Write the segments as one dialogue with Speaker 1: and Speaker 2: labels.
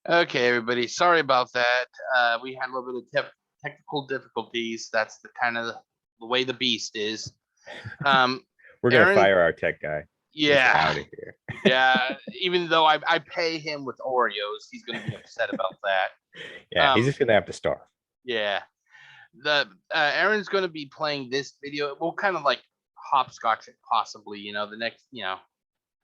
Speaker 1: Okay, everybody. Sorry about that. We had a little bit of technical difficulties. That's the kind of the way the beast is.
Speaker 2: We're gonna
Speaker 1: Aaron,
Speaker 2: fire our tech guy. He's
Speaker 1: yeah,
Speaker 2: out of here.
Speaker 1: yeah. Even though I pay him with Oreos, he's going to be upset about that.
Speaker 2: Yeah, he's just gonna have to starve.
Speaker 1: Yeah. The Aaron's going to be playing this video. We'll kind of like hopscotch it, possibly. The next.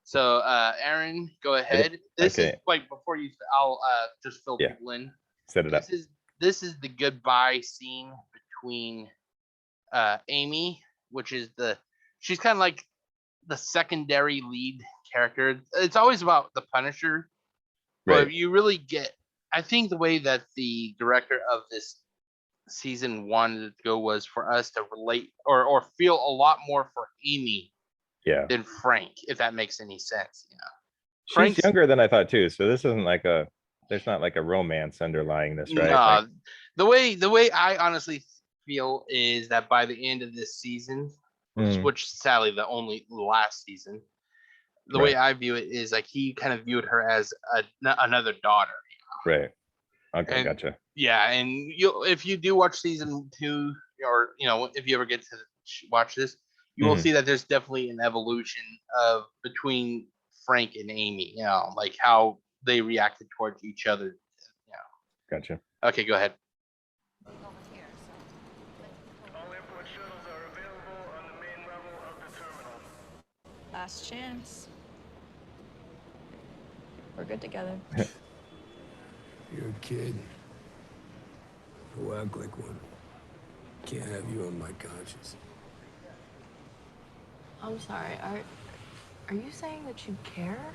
Speaker 1: So, Aaron, go ahead. This is
Speaker 2: Okay.
Speaker 1: like before you. I'll just fill
Speaker 2: Yeah.
Speaker 1: people in.
Speaker 2: Set it up.
Speaker 1: This is the goodbye scene between Amy, which is she's kind of like the secondary lead character. It's always about the Punisher, but
Speaker 2: Right.
Speaker 1: you really get. I think the way that the director of this season wanted to go was for us to relate or feel a lot more for Amy than Frank, if that makes any sense.
Speaker 2: She's
Speaker 1: Frank's
Speaker 2: younger than I thought too, so this isn't like there's not like a romance underlying this, right?
Speaker 1: Nah, the way I honestly feel is that by the end of this season, which sadly the last season, the way I view it is like he kind of viewed her as another daughter.
Speaker 2: Right. Okay,
Speaker 1: And
Speaker 2: gotcha.
Speaker 1: yeah, and if you do watch season 2, or if you ever get to watch this, you will see that there's definitely an evolution of between Frank and Amy. Like how they reacted towards each other.
Speaker 2: Gotcha.
Speaker 1: Okay, go ahead.
Speaker 3: All airport shuttles are available on the main level of the terminal.
Speaker 4: Last chance. We're good together.
Speaker 5: You're a kid. You act like one. Can't have you on my conscience.
Speaker 4: I'm sorry. Are you saying that you care?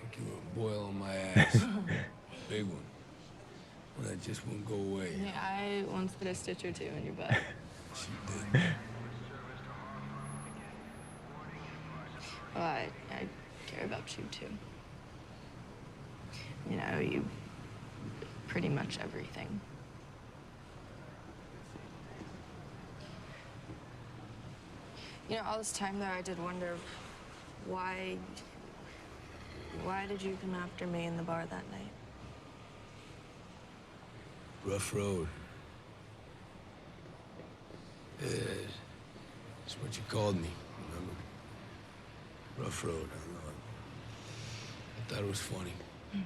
Speaker 5: Like you a boil on my ass. Big one. One that just won't go away.
Speaker 4: Yeah, I once put a stitch or two in your butt.
Speaker 5: She did.
Speaker 4: Well, I care about you too. You pretty much everything. All this time there, I did wonder why did you come after me in the bar that night?
Speaker 5: Rough road. Yeah, that's what you called me, remember? Rough road, I know. I thought it was funny. Yeah,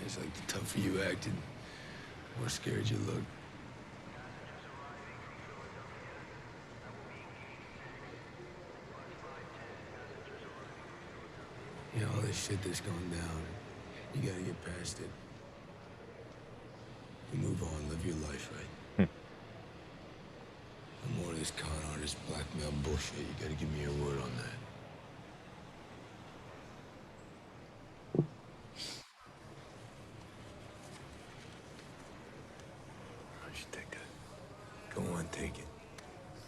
Speaker 5: it's like the tougher you acted, the more scared you looked. All this shit that's going down, you gotta get past it. You move on, live your life, right? No more of this con artist blackmail bullshit. You gotta give me your word on that. I should take that. Go on, take it.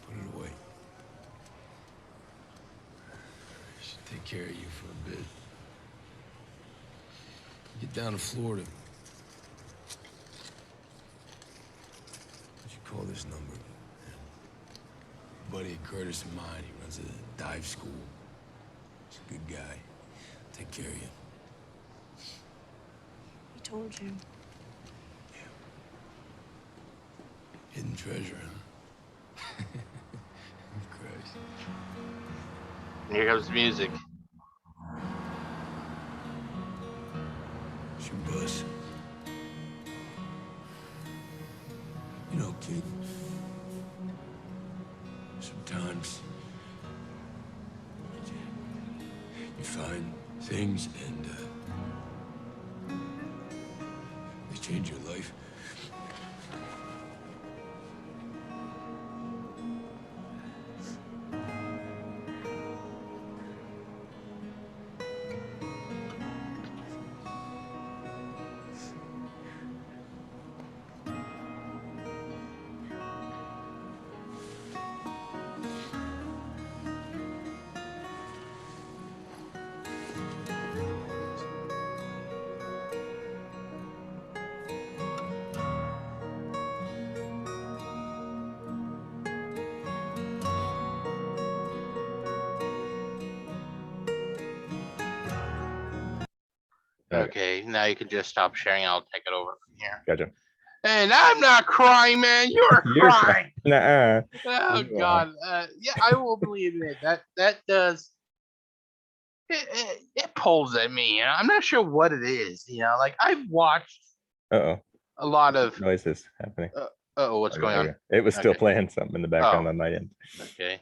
Speaker 5: Put it away. I should take care of you for a bit. Get down to Florida. What you call this number? Buddy Curtis of mine, he runs a dive school. He's a good guy. Take care of you.
Speaker 4: He told you.
Speaker 5: Yeah. Hidden treasure, huh? Christ.
Speaker 1: And here comes the music.
Speaker 5: It's your bus. Kid. Sometimes you find things and they change your life.
Speaker 1: Okay, now you can just stop sharing. I'll take it over from here.
Speaker 2: Gotcha.
Speaker 1: And I'm not crying, man. You're
Speaker 2: You're
Speaker 1: crying.
Speaker 2: Nuh-uh.
Speaker 1: Oh
Speaker 2: You are.
Speaker 1: God. Yeah, I will believe it. That does. It pulls at me. You know? I'm not sure what it is. You know, like I've watched
Speaker 2: Uh-oh.
Speaker 1: a lot of.
Speaker 2: Noises happening.
Speaker 1: Oh, what's going on?
Speaker 2: Okay. It was still
Speaker 1: Okay.
Speaker 2: playing something in the background
Speaker 1: Oh.
Speaker 2: on my end.
Speaker 1: Okay.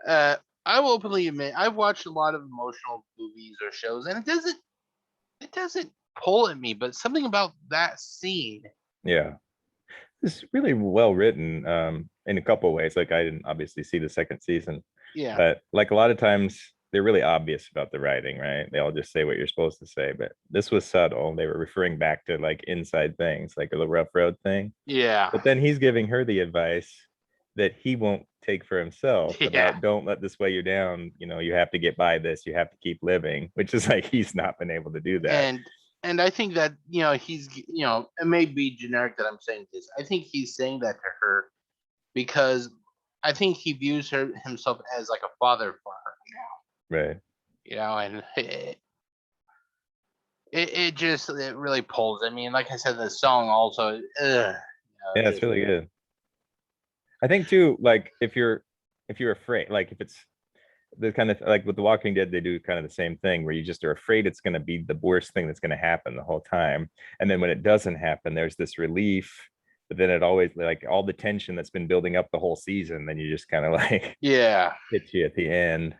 Speaker 1: I will openly admit I've watched a lot of emotional movies or shows, and it doesn't pull at me. But something about that scene.
Speaker 2: Yeah. It's really well written in a couple of ways. Like I didn't obviously see the second season,
Speaker 1: Yeah.
Speaker 2: but like a lot of times they're really obvious about the writing, right? They all just say what you're supposed to say, but this was subtle. They were referring back to like inside things, like the rough road thing.
Speaker 1: Yeah.
Speaker 2: But then he's giving her the advice that he won't take for himself
Speaker 1: Yeah.
Speaker 2: about don't let this weigh you down. You know, you have to get by this, you have to keep living, which is like he's not been able to do that.
Speaker 1: And I think that, you know, he's, you know, it may be generic that I'm saying this. I think he's saying that to her because I think he views himself as like a father for her now.
Speaker 2: Right.
Speaker 1: You know, and it just it really pulls. I mean, like I said, the song also. You know,
Speaker 2: Yeah, it's really good. I think too, like if you're afraid, like if it's the kind of like with The Walking Dead, they do kind of the same thing where you just are afraid it's going to be the worst thing that's going to happen the whole time. And then when it doesn't happen, there's this relief, but then it always like all the tension that's been building up the whole season, then you just kind of like hits you at the end.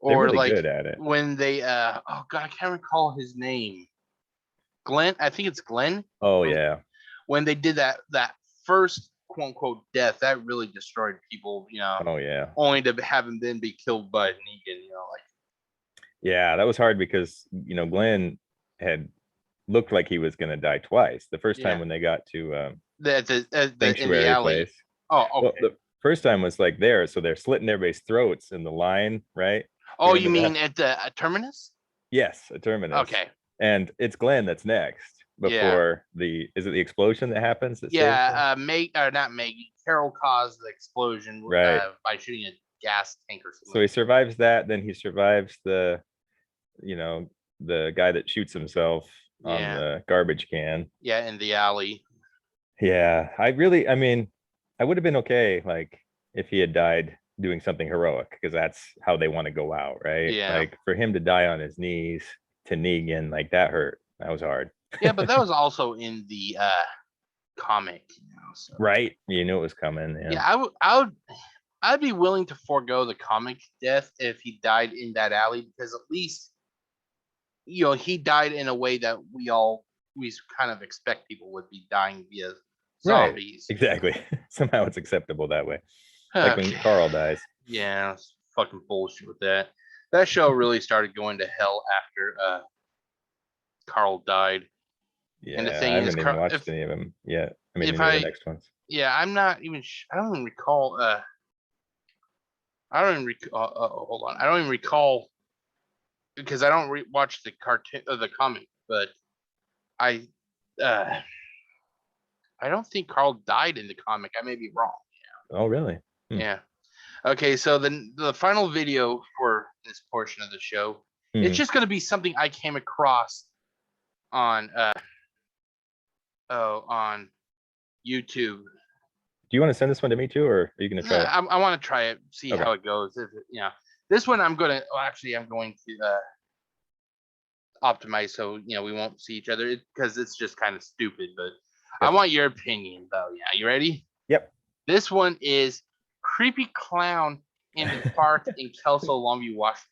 Speaker 2: They're
Speaker 1: or
Speaker 2: really
Speaker 1: like
Speaker 2: good at it.
Speaker 1: when they oh God, I can't recall his name. Glenn, I think it's Glenn.
Speaker 2: Oh yeah.
Speaker 1: When they did that first quote unquote death, that really destroyed people, you know.
Speaker 2: Oh yeah.
Speaker 1: Only to have him then be killed by Negan, you know, like.
Speaker 2: Yeah, that was hard because you know Glenn had looked like he was gonna die twice. The first time when they got to
Speaker 1: The in
Speaker 2: sanctuary
Speaker 1: the alley.
Speaker 2: place.
Speaker 1: Oh, okay.
Speaker 2: Well, the first time was like there, so they're slitting everybody's throats in the line, right?
Speaker 1: Oh, you
Speaker 2: Remember
Speaker 1: mean
Speaker 2: that?
Speaker 1: at the Terminus?
Speaker 2: Yes, a terminus.
Speaker 1: Okay.
Speaker 2: And it's Glenn that's next before is it the explosion that happens? That
Speaker 1: not Maggie. Carol caused the explosion
Speaker 2: Right.
Speaker 1: By shooting a gas tank or something.
Speaker 2: So he survives that, then he survives the, you know, the guy that shoots himself on the garbage can.
Speaker 1: Yeah, in the alley.
Speaker 2: Yeah, I mean, I would have been okay, like, if he had died doing something heroic, because that's how they want to go out, right?
Speaker 1: Yeah.
Speaker 2: Like, for him to die on his knees to Negan, like, that hurt. That was hard.
Speaker 1: Yeah, but that was also in the comic, you know, so.
Speaker 2: Right. You knew it was coming.
Speaker 1: Yeah, I'd be willing to forego the comic death if he died in that alley, because at least, you know, he died in a way that we kind of expect people would be dying via zombies.
Speaker 2: Right. Exactly. Somehow it's acceptable that way. Like when Carl dies.
Speaker 1: Yeah, it's fucking bullshit with that. That show really started going to hell after Carl died.
Speaker 2: Yeah,
Speaker 1: and the thing
Speaker 2: I haven't even watched any of them yet. I mean, the next ones.
Speaker 1: Yeah, I'm not even. I don't even recall. I don't even recall. Hold on. I don't even recall because I don't watch the cartoon of the comic. But I don't think Carl died in the comic. I may be wrong.
Speaker 2: Yeah. Oh, really?
Speaker 1: Yeah. Okay, so the final video for this portion of the show, it's just going to be something I came across on on YouTube.
Speaker 2: Do you want to send this one to me too, or are you going to try it?
Speaker 1: I want to try it, see how it goes. This one I'm going to optimize so we won't see each other because it's just kind of stupid. But I want your opinion though. Yeah, you ready?
Speaker 2: Yep.
Speaker 1: This one is creepy clown in the park in Kelso, Longview, Washington.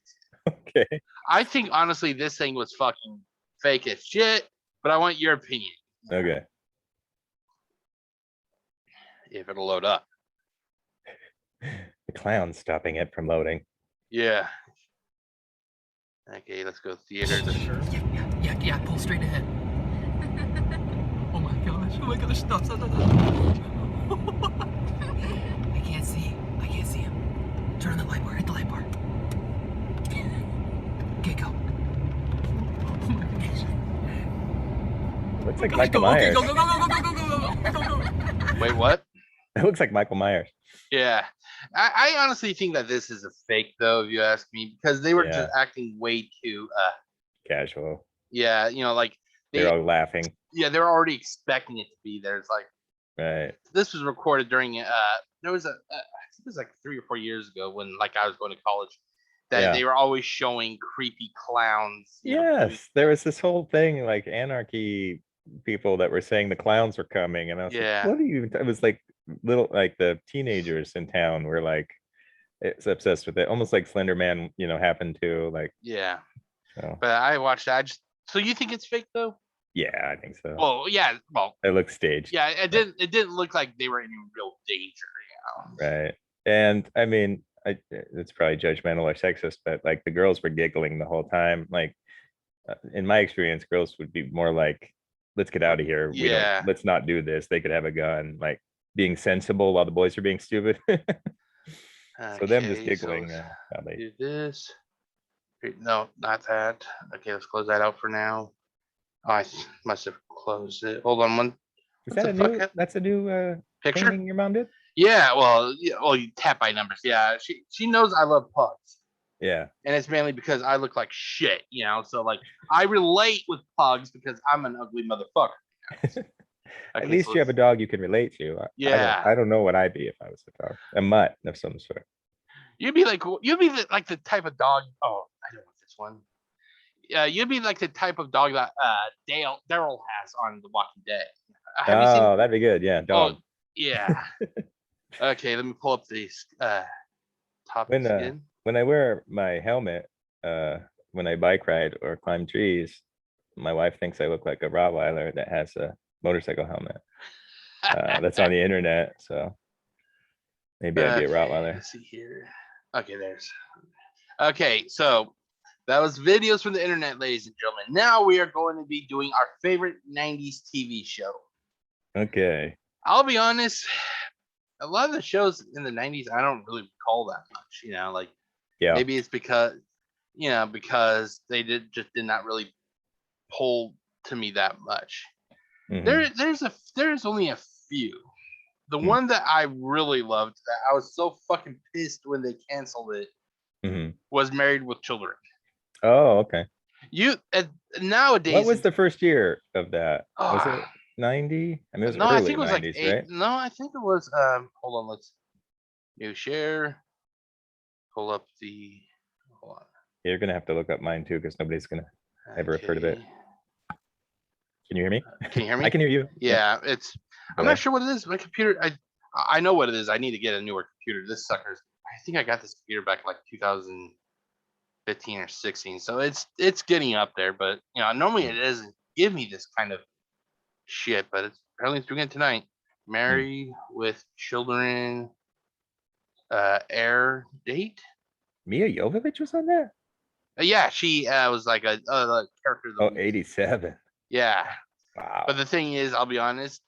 Speaker 2: Okay.
Speaker 1: I think honestly this thing was fucking fake as shit, but I want your opinion.
Speaker 2: Okay.
Speaker 1: If it'll load up.
Speaker 2: The clown's stopping it from loading.
Speaker 1: Yeah. Okay, let's go theater.
Speaker 6: Yeah, pull straight ahead. Oh my gosh, stop. I can't see him. Turn on the light bar, hit the light bar. Okay, go. Oh my gosh.
Speaker 2: Looks like Michael Myers.
Speaker 6: Okay, go.
Speaker 1: Wait, what?
Speaker 2: It looks like Michael Myers.
Speaker 1: Yeah. I honestly think that this is a fake though, if you ask me, because they were just acting way too
Speaker 2: casual.
Speaker 1: Yeah, like
Speaker 2: They're all laughing.
Speaker 1: Yeah, they're already expecting it to be there. It's like
Speaker 2: Right.
Speaker 1: this was recorded during there was I think it was like 3 or 4 years ago when like I was going to college that
Speaker 2: Yeah.
Speaker 1: they were always showing creepy clowns.
Speaker 2: Yes, there was this whole thing like anarchy people that were saying the clowns were coming, and I was
Speaker 1: Yeah.
Speaker 2: like, what are you? It was like little like the teenagers in town were like it's obsessed with it, almost like Slender Man, happened to like.
Speaker 1: Yeah.
Speaker 2: So
Speaker 1: But I watched that. So you think it's fake though?
Speaker 2: yeah, I think so.
Speaker 1: Well, yeah. Well,
Speaker 2: It looks staged.
Speaker 1: yeah. It didn't look like they were in real danger.
Speaker 2: Right. And I mean, it's probably judgmental or sexist, but like the girls were giggling the whole time. Like in my experience, girls would be more like, let's get out of here.
Speaker 1: Yeah.
Speaker 2: Let's not do this. They could have a gun, like being sensible while the boys are being stupid. So them just giggling.
Speaker 1: Let's do this. No, not that. Okay, let's close that out for now. Oh, I must have closed it. Hold on one.
Speaker 2: Is
Speaker 1: What
Speaker 2: that
Speaker 1: the
Speaker 2: a
Speaker 1: fuck
Speaker 2: new?
Speaker 1: hap-
Speaker 2: That's a new
Speaker 1: Picture?
Speaker 2: painting your mom did?
Speaker 1: Yeah, well, you tap by numbers. Yeah, she knows I love pugs,
Speaker 2: Yeah.
Speaker 1: and it's mainly because I look like shit, So like, I relate with pugs because I'm an ugly motherfucker.
Speaker 2: At
Speaker 1: Okay,
Speaker 2: least
Speaker 1: so
Speaker 2: you have a dog you can relate to.
Speaker 1: Yeah.
Speaker 2: I don't know what I'd be if I was a dog. A mutt of some sort.
Speaker 1: You'd be like the type of dog. Oh, I don't want this one. Yeah, you'd be like the type of dog that Daryl has on The Walking Dead. Have you seen?
Speaker 2: Oh, that'd be good. Yeah, dog.
Speaker 1: Oh, yeah. Okay, let me pull up these topics again.
Speaker 2: When I wear my helmet, when I bike ride or climb trees, my wife thinks I look like a Rottweiler that has a motorcycle helmet. That's on the internet, so maybe I'd be a Rottweiler.
Speaker 1: Let's see here. Okay, Okay, so that was videos from the internet, ladies and gentlemen. Now we are going to be doing our favorite 90s TV show.
Speaker 2: Okay.
Speaker 1: I'll be honest, a lot of the shows in the 90s I don't really recall that much, like
Speaker 2: Yeah.
Speaker 1: maybe it's because they did not really pull to me that much.
Speaker 2: Mhm.
Speaker 1: There's only a few. The
Speaker 2: Hmm.
Speaker 1: one that I really loved that I was so fucking pissed when they canceled it
Speaker 2: Mhm.
Speaker 1: was Married with Children.
Speaker 2: Oh, okay.
Speaker 1: Nowadays
Speaker 2: What was the first year of that? Was it
Speaker 1: Ah.
Speaker 2: 90? I mean, it was
Speaker 1: no, I
Speaker 2: early
Speaker 1: think it was like
Speaker 2: 90s,
Speaker 1: 8.
Speaker 2: right?
Speaker 1: No, I think it was hold on, let's new share. Pull up the hold on.
Speaker 2: You're gonna have to look up mine too, because nobody's gonna ever have heard of it.
Speaker 1: Okay.
Speaker 2: Can you hear me?
Speaker 1: Can you hear me?
Speaker 2: I can hear you.
Speaker 1: Yeah, I'm
Speaker 2: Hello?
Speaker 1: not sure what it is. My computer, I know what it is. I need to get a newer computer. This sucker's. I think I got this computer back in like 2015 or 16. So it's getting up there, but normally it doesn't give me this kind of shit, but apparently it's doing it tonight. Married with Children, air date.
Speaker 2: Mia Jovovich was on that?
Speaker 1: Yeah, she was like a character. Of the
Speaker 2: Oh,
Speaker 1: week.
Speaker 2: 87.
Speaker 1: Yeah,
Speaker 2: Wow.
Speaker 1: but the thing is, I'll be honest.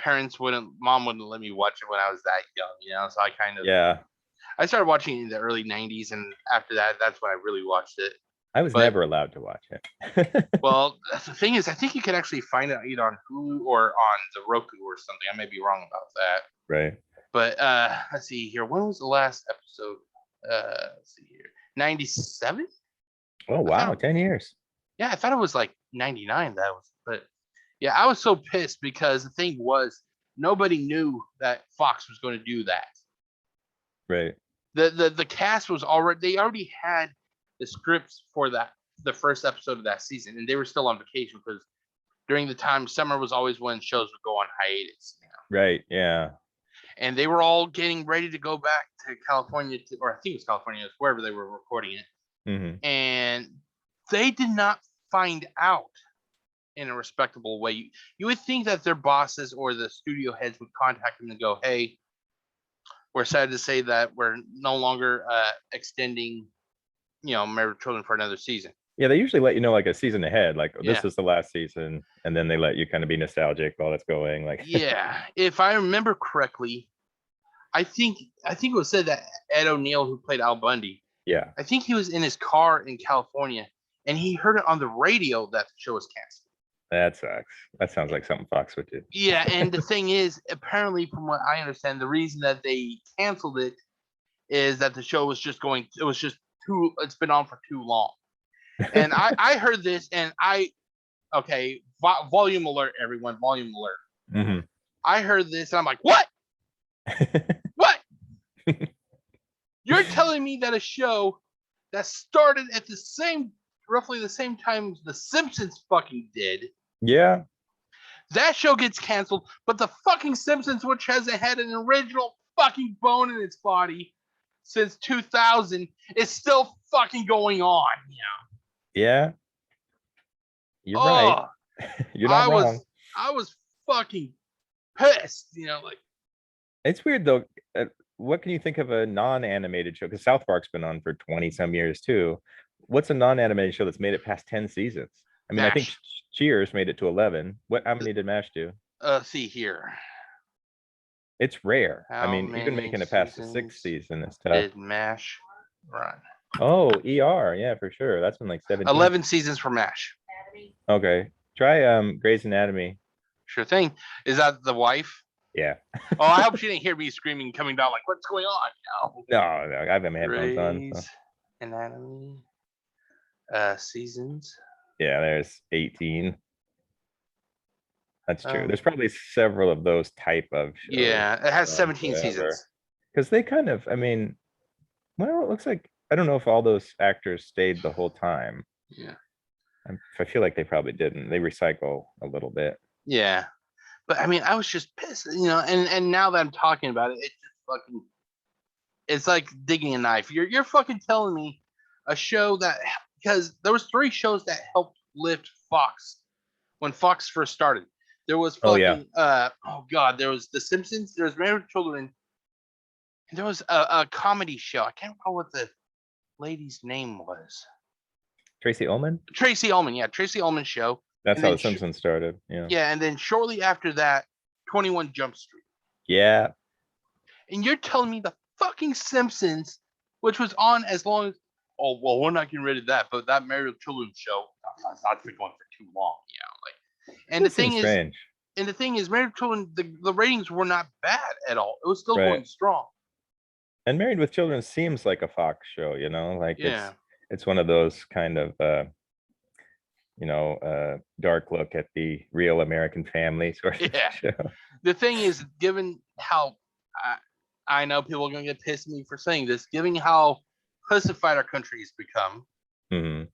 Speaker 1: Mom wouldn't let me watch it when I was that young, so I kind of I started watching it in the early 90s, and after that, that's when I really watched it.
Speaker 2: I was never allowed to watch it.
Speaker 1: Well, the thing is, I think you can actually find it either on Hulu or on the Roku or something. I may be wrong about that.
Speaker 2: Right.
Speaker 1: But let's see here. When was the last episode? Let's see here. 97?
Speaker 2: Oh, wow. 10 years.
Speaker 1: Yeah, I thought it was like 99. But yeah, I was so pissed because the thing was nobody knew that Fox was going to do that.
Speaker 2: Right.
Speaker 1: The cast was they already had the scripts for the first episode of that season, and they were still on vacation because during the time summer was always when shows would go on hiatus.
Speaker 2: Right. Yeah.
Speaker 1: And they were all getting ready to go back to California, or I think it was California, wherever they were recording it.
Speaker 2: Mm-hmm.
Speaker 1: And they did not find out in a respectable way. You would think that their bosses or the studio heads would contact them and go, "Hey, we're sad to say that we're no longer extending, Married with Children for another season."
Speaker 2: Yeah, they usually let you know like a season ahead, like
Speaker 1: Yeah.
Speaker 2: this is the last season, and then they let you kind of be nostalgic while it's going. Like,
Speaker 1: Yeah, if I remember correctly, I think it was said that Ed O'Neill, who played Al Bundy,
Speaker 2: yeah,
Speaker 1: I think he was in his car in California, and he heard it on the radio that the show was canceled.
Speaker 2: that sucks. That sounds like something Fox would do.
Speaker 1: Yeah, and the thing is, apparently, from what I understand, the reason that they canceled it is that the show was just it's been on for too long. And I heard this, and I Okay, volume alert, everyone, volume alert.
Speaker 2: Mhm.
Speaker 1: I heard this and I'm like, what? What? You're telling me that a show that started at roughly the same time The Simpsons fucking did,
Speaker 2: Yeah.
Speaker 1: that show gets canceled, but The fucking Simpsons, which hasn't had an original fucking bone in its body since 2000, is still fucking going on.
Speaker 2: Yeah. You're right.
Speaker 1: Oh,
Speaker 2: You're not wrong.
Speaker 1: I was fucking pissed. Like,
Speaker 2: It's weird though. What can you think of a non-animated show? Because South Park's been on for 20 some years too. What's a non-animated show that's made it past 10 seasons? I mean, I think
Speaker 1: MASH.
Speaker 2: Cheers made it to 11. How many did MASH do?
Speaker 1: See here.
Speaker 2: It's rare. I
Speaker 1: How
Speaker 2: mean, even
Speaker 1: many
Speaker 2: making it past the
Speaker 1: seasons
Speaker 2: sixth season is tough.
Speaker 1: Did MASH run?
Speaker 2: Oh, ER, yeah, for sure. That's been like 17.
Speaker 1: 11 seasons for MASH.
Speaker 2: Okay. Try Grey's Anatomy.
Speaker 1: Sure thing. Is that the wife?
Speaker 2: Yeah.
Speaker 1: Oh, I hope she didn't hear me screaming, coming down, like, what's going on?
Speaker 2: No, I have my headphones on.
Speaker 1: Grey's
Speaker 2: So.
Speaker 1: Anatomy seasons.
Speaker 2: Yeah, there's 18. That's true.
Speaker 1: Um,
Speaker 2: There's probably several of those type of shows.
Speaker 1: Yeah, it has 17 seasons.
Speaker 2: Because they kind of, I mean, well, it looks like, I don't know if all those actors stayed the whole time.
Speaker 1: Yeah.
Speaker 2: I feel like they probably didn't. They recycle a little bit.
Speaker 1: Yeah. But I mean, I was just pissed, and now that I'm talking about it, it's just fucking, it's like digging a knife. You're fucking telling me a show that, because there was 3 shows that helped lift Fox when Fox first started. There was fucking, there was The Simpsons, there was Married with Children, and there was a comedy show. I can't recall what the lady's name was.
Speaker 2: Tracy Ullman?
Speaker 1: Tracy Ullman, yeah, Tracy Ullman show.
Speaker 2: That's
Speaker 1: And
Speaker 2: how
Speaker 1: then
Speaker 2: The Simpsons started. Yeah.
Speaker 1: Yeah, and then shortly after that, 21 Jump Street.
Speaker 2: Yeah.
Speaker 1: And you're telling me the fucking Simpsons, which was on as long as, oh, well, we're not getting rid of that, but that Married with Children show, that's been going for too long, and
Speaker 2: That
Speaker 1: the thing
Speaker 2: seems
Speaker 1: is,
Speaker 2: strange.
Speaker 1: Married with Children, the ratings were not bad at all. It was still
Speaker 2: Right.
Speaker 1: going strong.
Speaker 2: And Married with Children seems like a Fox show, like
Speaker 1: Yeah.
Speaker 2: it's one of those kind of dark look at the real American family sort of
Speaker 1: Yeah.
Speaker 2: show.
Speaker 1: The thing is, given how, I know people are going to get pissed at me for saying this, given how pussified our country has become,
Speaker 2: Mhm.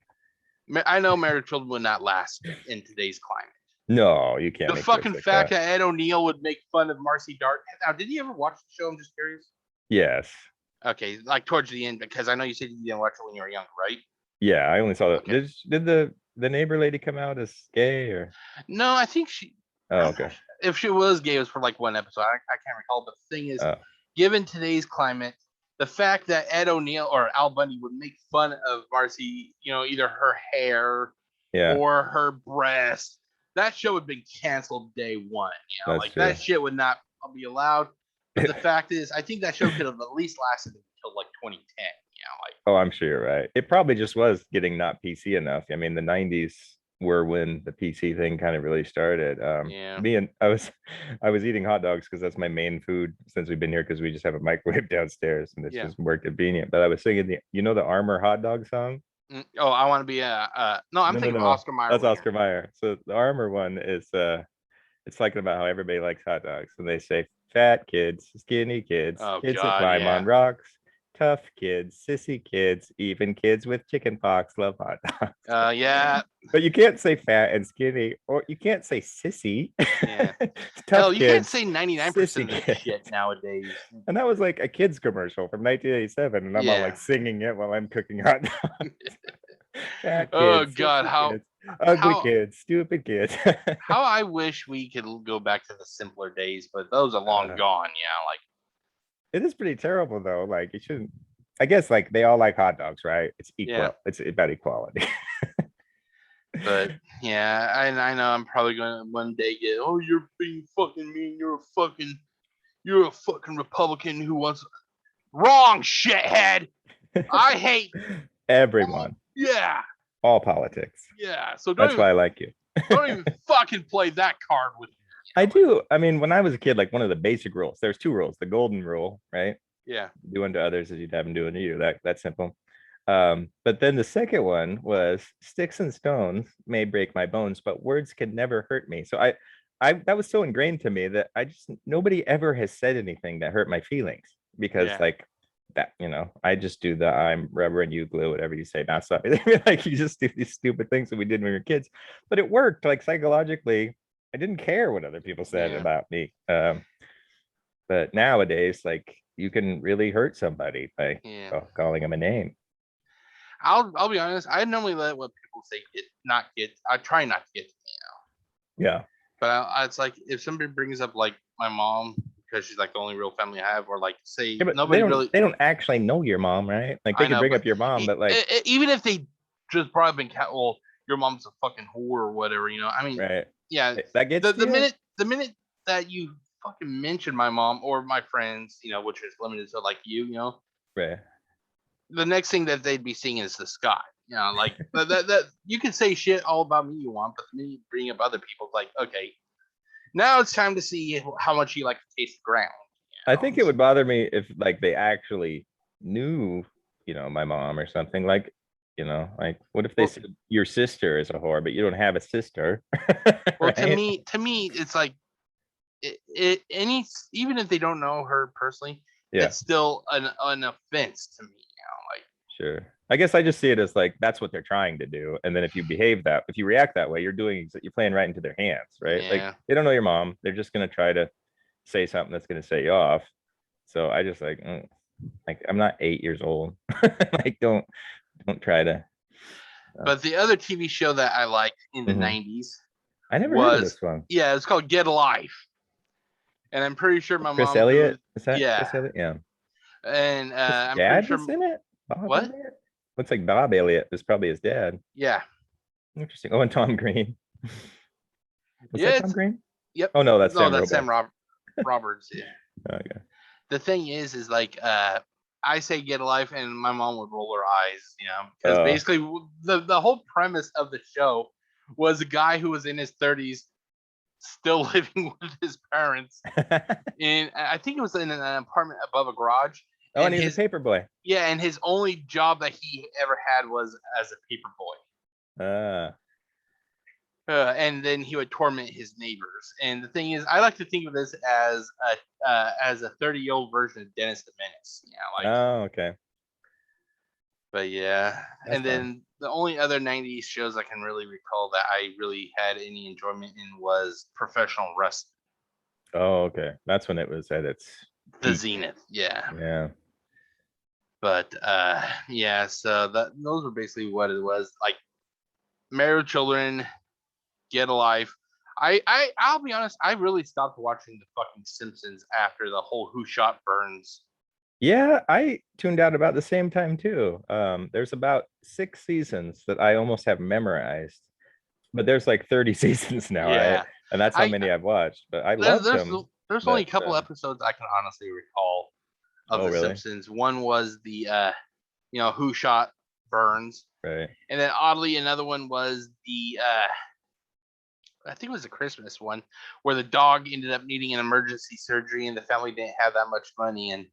Speaker 1: I know Married with Children would not last in today's climate.
Speaker 2: No, you can't.
Speaker 1: The
Speaker 2: make
Speaker 1: fucking
Speaker 2: jokes like
Speaker 1: fact
Speaker 2: that.
Speaker 1: that Ed O'Neill would make fun of Marcy Dart. Now, did you ever watch the show? I'm just curious.
Speaker 2: Yes.
Speaker 1: Okay, like towards the end, because I know you said you didn't watch it when you were young, right?
Speaker 2: Yeah, I only saw that.
Speaker 1: Okay.
Speaker 2: Did the neighbor lady come out as gay or?
Speaker 1: No, I think she.
Speaker 2: Oh, okay.
Speaker 1: If she was gay, it was for like one episode. I can't recall. But the thing is,
Speaker 2: Oh.
Speaker 1: given today's climate, the fact that Ed O'Neill or Al Bundy would make fun of Marcy, either her hair
Speaker 2: Yeah.
Speaker 1: or her breast, that show would be canceled day one.
Speaker 2: That's
Speaker 1: Like
Speaker 2: true.
Speaker 1: that shit would not be allowed. But the fact is, I think that show could have at least lasted until like 2010.
Speaker 2: Oh, I'm sure you're right. It probably just was getting not PC enough. I mean, the 90s were when the PC thing kind of really started.
Speaker 1: Yeah.
Speaker 2: I was eating hot dogs because that's my main food since we've been here, because we just have a microwave downstairs and it's
Speaker 1: Yeah.
Speaker 2: just more convenient. But I was singing the Armor hot dog song.
Speaker 1: Oh, I want to be no, I'm thinking of Oscar Mayer.
Speaker 2: That's
Speaker 1: Winger.
Speaker 2: Oscar Mayer. So the Armor one is it's talking about how everybody likes hot dogs, and they say fat kids, skinny kids,
Speaker 1: Oh,
Speaker 2: kids
Speaker 1: God,
Speaker 2: that climb
Speaker 1: yeah.
Speaker 2: on rocks, tough kids, sissy kids, even kids with chicken pox love hot dogs.
Speaker 1: Yeah.
Speaker 2: But you can't say fat and skinny, or you can't say sissy.
Speaker 1: Yeah.
Speaker 2: Tough
Speaker 1: Hell, you can't
Speaker 2: kids,
Speaker 1: say 99%
Speaker 2: sissy
Speaker 1: of this
Speaker 2: kids.
Speaker 1: shit nowadays.
Speaker 2: And that was like a kids commercial from 1987, and I'm all
Speaker 1: Yeah.
Speaker 2: like singing it while I'm cooking hot dogs. Fat
Speaker 1: Oh,
Speaker 2: kids,
Speaker 1: God,
Speaker 2: sissy
Speaker 1: how-
Speaker 2: kids, ugly
Speaker 1: how-
Speaker 2: kids, stupid kids.
Speaker 1: How I wish we could go back to the simpler days, but those are long gone. Like
Speaker 2: It is pretty terrible though. Like you shouldn't. I guess like they all like hot dogs, right? It's equal.
Speaker 1: Yeah.
Speaker 2: It's about equality.
Speaker 1: But yeah, I know I'm probably gonna one day get, oh, you're being fucking mean. You're a fucking Republican who wants wrong shithead. I hate
Speaker 2: Everyone,
Speaker 1: yeah.
Speaker 2: all politics.
Speaker 1: Yeah. So
Speaker 2: That's why I like you.
Speaker 1: don't even fucking play that card with me.
Speaker 2: I do. I mean, when I was a kid, like one of the basic rules, there's 2 rules. The golden rule, right?
Speaker 1: Yeah.
Speaker 2: Do unto others as you'd have them do unto you. That's simple. But then the second one was sticks and stones may break my bones, but words can never hurt me. So I that was so ingrained to me that nobody ever has said anything that hurt my feelings because
Speaker 1: Yeah.
Speaker 2: like that, I just do the I'm rubber and you glue, whatever you say. Not stop. Like you just do these stupid things that we did when we were kids, but it worked. Like psychologically, I didn't care what other people said about me. But nowadays, like you can really hurt somebody by calling them a name.
Speaker 1: I'll be honest. I normally let what people say I try not to get to me now.
Speaker 2: Yeah.
Speaker 1: But it's like if somebody brings up like my mom because she's like the only real family I have, or like say
Speaker 2: Yeah, but
Speaker 1: nobody
Speaker 2: they don't actually know your mom, right? Like they
Speaker 1: I
Speaker 2: can
Speaker 1: know,
Speaker 2: bring up your mom, but like
Speaker 1: even if they just brought up in well, your mom's a fucking whore or whatever, I mean,
Speaker 2: right.
Speaker 1: yeah,
Speaker 2: That gets
Speaker 1: the minute that you fucking mention my mom or my friends, which is limited to like
Speaker 2: right.
Speaker 1: the next thing that they'd be seeing is the sky. Like that you can say shit all about me you want, but me bringing up other people, like, okay, now it's time to see how much you like to taste the ground.
Speaker 2: I think it would bother me if like they actually knew, my mom or something. Like, like what if they said your sister is a whore, but you don't have a sister?
Speaker 1: Well,
Speaker 2: right?
Speaker 1: to me, it's like even if they don't know her personally, it's still an offense to me. Like,
Speaker 2: sure. I guess I just see it as like that's what they're trying to do, and then if you react that way, you're playing right into their hands, right?
Speaker 1: Yeah.
Speaker 2: Like they don't know your mom, they're just gonna try to say something that's gonna set you off. So I just like I'm not 8 years old. Like don't try to.
Speaker 1: But the other TV show that I liked in the 90s,
Speaker 2: I never heard of this one.
Speaker 1: Yeah, it's called Get a Life, and I'm pretty sure my
Speaker 2: Chris
Speaker 1: mom.
Speaker 2: Elliott, is that
Speaker 1: Yeah.
Speaker 2: Chris Elliott? Yeah.
Speaker 1: And I'm
Speaker 2: dad
Speaker 1: pretty sure
Speaker 2: in it. Bob
Speaker 1: what?
Speaker 2: Elliott? Looks like Bob Elliott is probably his dad.
Speaker 1: Yeah.
Speaker 2: Interesting. Oh, and Tom Green. Was
Speaker 1: Yeah,
Speaker 2: that Tom Green?
Speaker 1: Yep.
Speaker 2: Oh no, that's Sam
Speaker 1: Roberts. Yeah.
Speaker 2: Okay.
Speaker 1: The thing is like I say Get a Life, and my mom would roll her eyes, because basically the whole premise of the show was a guy who was in his 30s still living with his parents, and I think it was in an apartment above a garage.
Speaker 2: Oh, and he's a paper boy.
Speaker 1: Yeah, and his only job that he ever had was as a paper boy. And then he would torment his neighbors. And the thing is, I like to think of this as a 30-year-old version of Dennis the Menace.
Speaker 2: Oh, okay.
Speaker 1: But yeah,
Speaker 2: That's
Speaker 1: and then the only other 90s shows I can really recall that I really had any enjoyment in was Professional Wrestling.
Speaker 2: Oh, okay. That's when it was at its
Speaker 1: the zenith. Yeah.
Speaker 2: Yeah.
Speaker 1: But yeah, so those were basically what it was. Like, Married Children, Get a Life. I'll be honest, I really stopped watching the fucking Simpsons after the whole Who Shot Burns.
Speaker 2: Yeah, I tuned out about the same time too. There's about 6 seasons that I almost have memorized, but there's like 30 seasons now, right? And that's how many I've watched. But I love them.
Speaker 1: There's only a couple episodes I can honestly recall of the Simpsons. One was the Who Shot Burns,
Speaker 2: right?
Speaker 1: And then oddly, another one was the I think it was a Christmas one where the dog ended up needing an emergency surgery and the family didn't have that much money and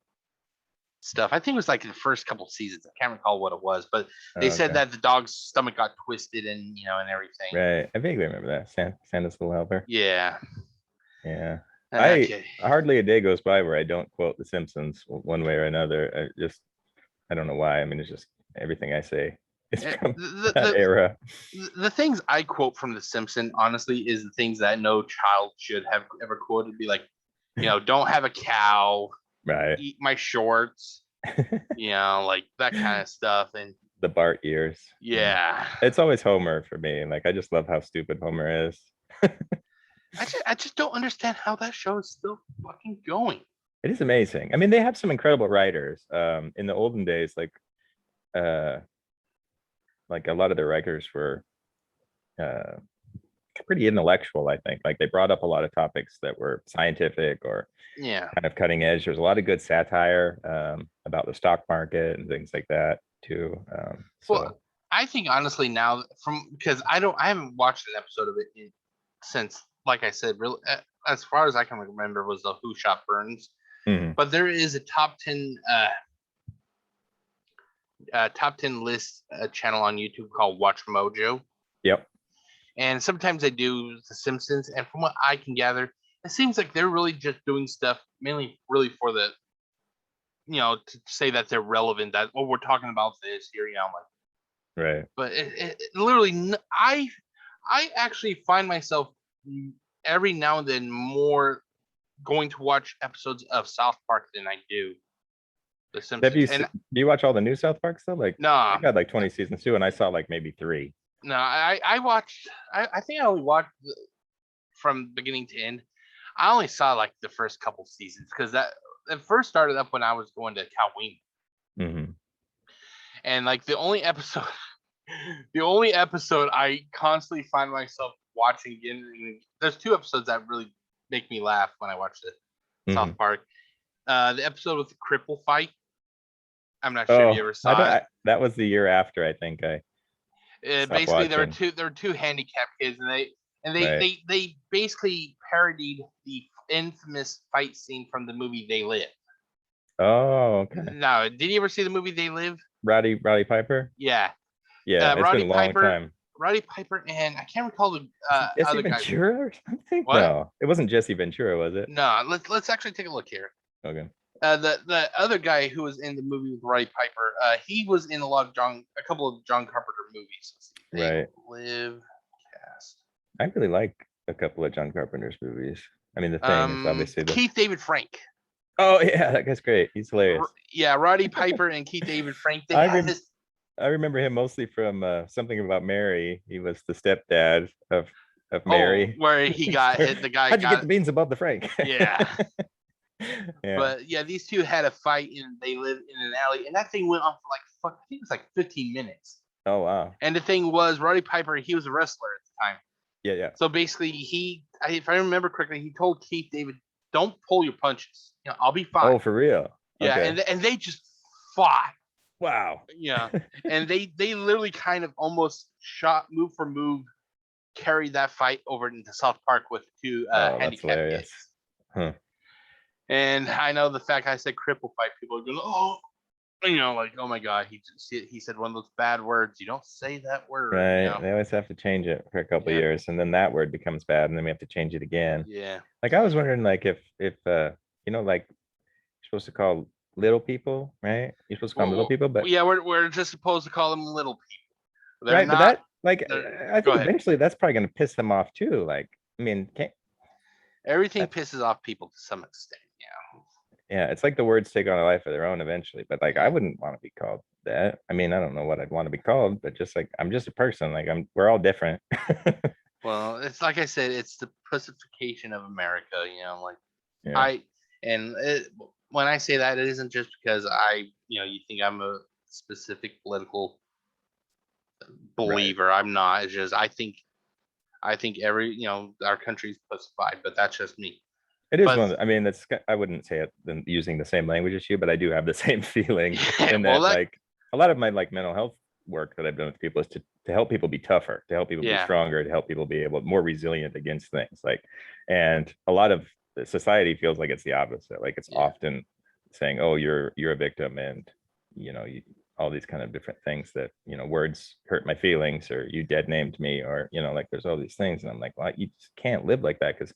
Speaker 1: stuff. I think it was like the first couple seasons. I can't recall what it was, but they said that the dog's stomach got twisted and and everything.
Speaker 2: Right. I vaguely remember that. Santa's Little Helper.
Speaker 1: Yeah.
Speaker 2: Yeah. Hardly a day goes by where I don't quote The Simpsons one way or another. I don't know why. I mean, it's just everything I say is from that era.
Speaker 1: The things I quote from The Simpsons, honestly, is the things that no child should have ever quoted. Be like, don't have a cow.
Speaker 2: Right.
Speaker 1: Eat my shorts. Like that kind of stuff. And
Speaker 2: the Bart years.
Speaker 1: Yeah.
Speaker 2: It's always Homer for me. Like, I just love how stupid Homer is.
Speaker 1: I just don't understand how that show is still fucking going.
Speaker 2: It is amazing. I mean, they have some incredible writers. In the olden days, like a lot of the writers were pretty intellectual, I think. Like, they brought up a lot of topics that were scientific or kind of cutting edge. There's a lot of good satire about the stock market and things like that too.
Speaker 1: Well, I think honestly now, because I haven't watched an episode of it since, like I said, really, as far as I can remember, was the Who Shot Burns.
Speaker 2: Mm-hmm.
Speaker 1: But there is a top 10 top 10 list channel on YouTube called Watch Mojo,
Speaker 2: Yep.
Speaker 1: and sometimes they do The Simpsons. And from what I can gather, it seems like they're really just doing stuff mainly really for the, to say that they're relevant. That we're talking about this here, I'm like,
Speaker 2: Right.
Speaker 1: but it literally, I actually find myself every now and then more going to watch episodes of South Park than I do The Simpsons.
Speaker 2: Do you watch all the new South Park stuff? Like,
Speaker 1: No,
Speaker 2: they've had like 20 seasons too, and I saw like maybe 3.
Speaker 1: no, I watched. I think I only watched from beginning to end. I only saw like the first couple seasons because it first started up when I was going to Calween,
Speaker 2: Mm-hmm.
Speaker 1: and like the only episode I constantly find myself watching again. And there's 2 episodes that really make me laugh when I watch the South Park. The episode with the cripple fight. I'm not sure if you ever saw it.
Speaker 2: That was the year after, I think.
Speaker 1: Basically, there were two handicapped kids, and they basically parodied the infamous fight scene from the movie They Live.
Speaker 2: Oh, okay.
Speaker 1: No, did you ever see the movie They Live?
Speaker 2: Roddy Piper?
Speaker 1: Yeah.
Speaker 2: Yeah, it's
Speaker 1: Roddy
Speaker 2: been a long
Speaker 1: Piper,
Speaker 2: time.
Speaker 1: Roddy Piper, and I can't recall the
Speaker 2: Jesse
Speaker 1: other guy.
Speaker 2: Ventura or something?
Speaker 1: What?
Speaker 2: No, it wasn't Jesse Ventura, was it?
Speaker 1: No, let's actually take a look here.
Speaker 2: Okay.
Speaker 1: The other guy who was in the movie with Roddy Piper, he was in a couple of John Carpenter movies.
Speaker 2: Right.
Speaker 1: Live cast.
Speaker 2: I really like a couple of John Carpenter's movies. I mean, The Thing is obviously
Speaker 1: Keith David Frank.
Speaker 2: Oh yeah, that guy's great. He's hilarious.
Speaker 1: Yeah, Roddy Piper and Keith David Frank.
Speaker 2: I remember him mostly from Something About Mary. He was the stepdad of Mary.
Speaker 1: Where he got hit. The guy.
Speaker 2: How'd you get the beans above the Frank?
Speaker 1: Yeah.
Speaker 2: Yeah.
Speaker 1: But yeah, these two had a fight and they lived in an alley, and that thing went on for I think it was like 15 minutes.
Speaker 2: Oh wow.
Speaker 1: And the thing was, Roddy Piper, he was a wrestler at the time.
Speaker 2: Yeah.
Speaker 1: So basically, if I remember correctly, he told Keith David, "Don't pull your punches. I'll be fine."
Speaker 2: Oh, for real?
Speaker 1: Yeah,
Speaker 2: Okay.
Speaker 1: and they just fought.
Speaker 2: Wow.
Speaker 1: Yeah, and they literally kind of almost move for move, carried that fight over into South Park with 2 handicapped kids.
Speaker 2: Huh.
Speaker 1: And I know the fact I said cripple fight, people are going, oh, like, oh my God, he said one of those bad words. You don't say that word.
Speaker 2: Right. They always have to change it for a couple of years, and then that word becomes bad, and then we have to change it again.
Speaker 1: Yeah.
Speaker 2: Like I was wondering, like if like you're supposed to call little people, right? You're supposed to call them little people, but
Speaker 1: yeah, we're just supposed to call them little people. They're
Speaker 2: right,
Speaker 1: not,
Speaker 2: but that I think
Speaker 1: ahead.
Speaker 2: eventually that's probably going to piss them off too. Like, I mean,
Speaker 1: everything pisses off people to some extent.
Speaker 2: Yeah, it's like the words take on a life of their own eventually. But like, I wouldn't want to be called that. I mean, I don't know what I'd want to be called, but just like I'm just a person. Like we're all different.
Speaker 1: Well, it's like I said, it's the pussification of America.
Speaker 2: Yeah.
Speaker 1: When I say that, it isn't just because you think I'm a specific political believer. Right. I'm not. It's just I think our country's pussified, but that's just me.
Speaker 2: It is I mean, I wouldn't say it using the same language as you, but I do have the same feeling. And like a lot of my like mental health work that I've done with people is to help people be tougher, to help people be stronger, to help people be more resilient against things. Like, and a lot of society feels like it's the opposite. Like it's often saying, "Oh, you're a victim," and all these kind of different things that words hurt my feelings, or you dead named me, or like there's all these things, and I'm like, well, you just can't live like that, because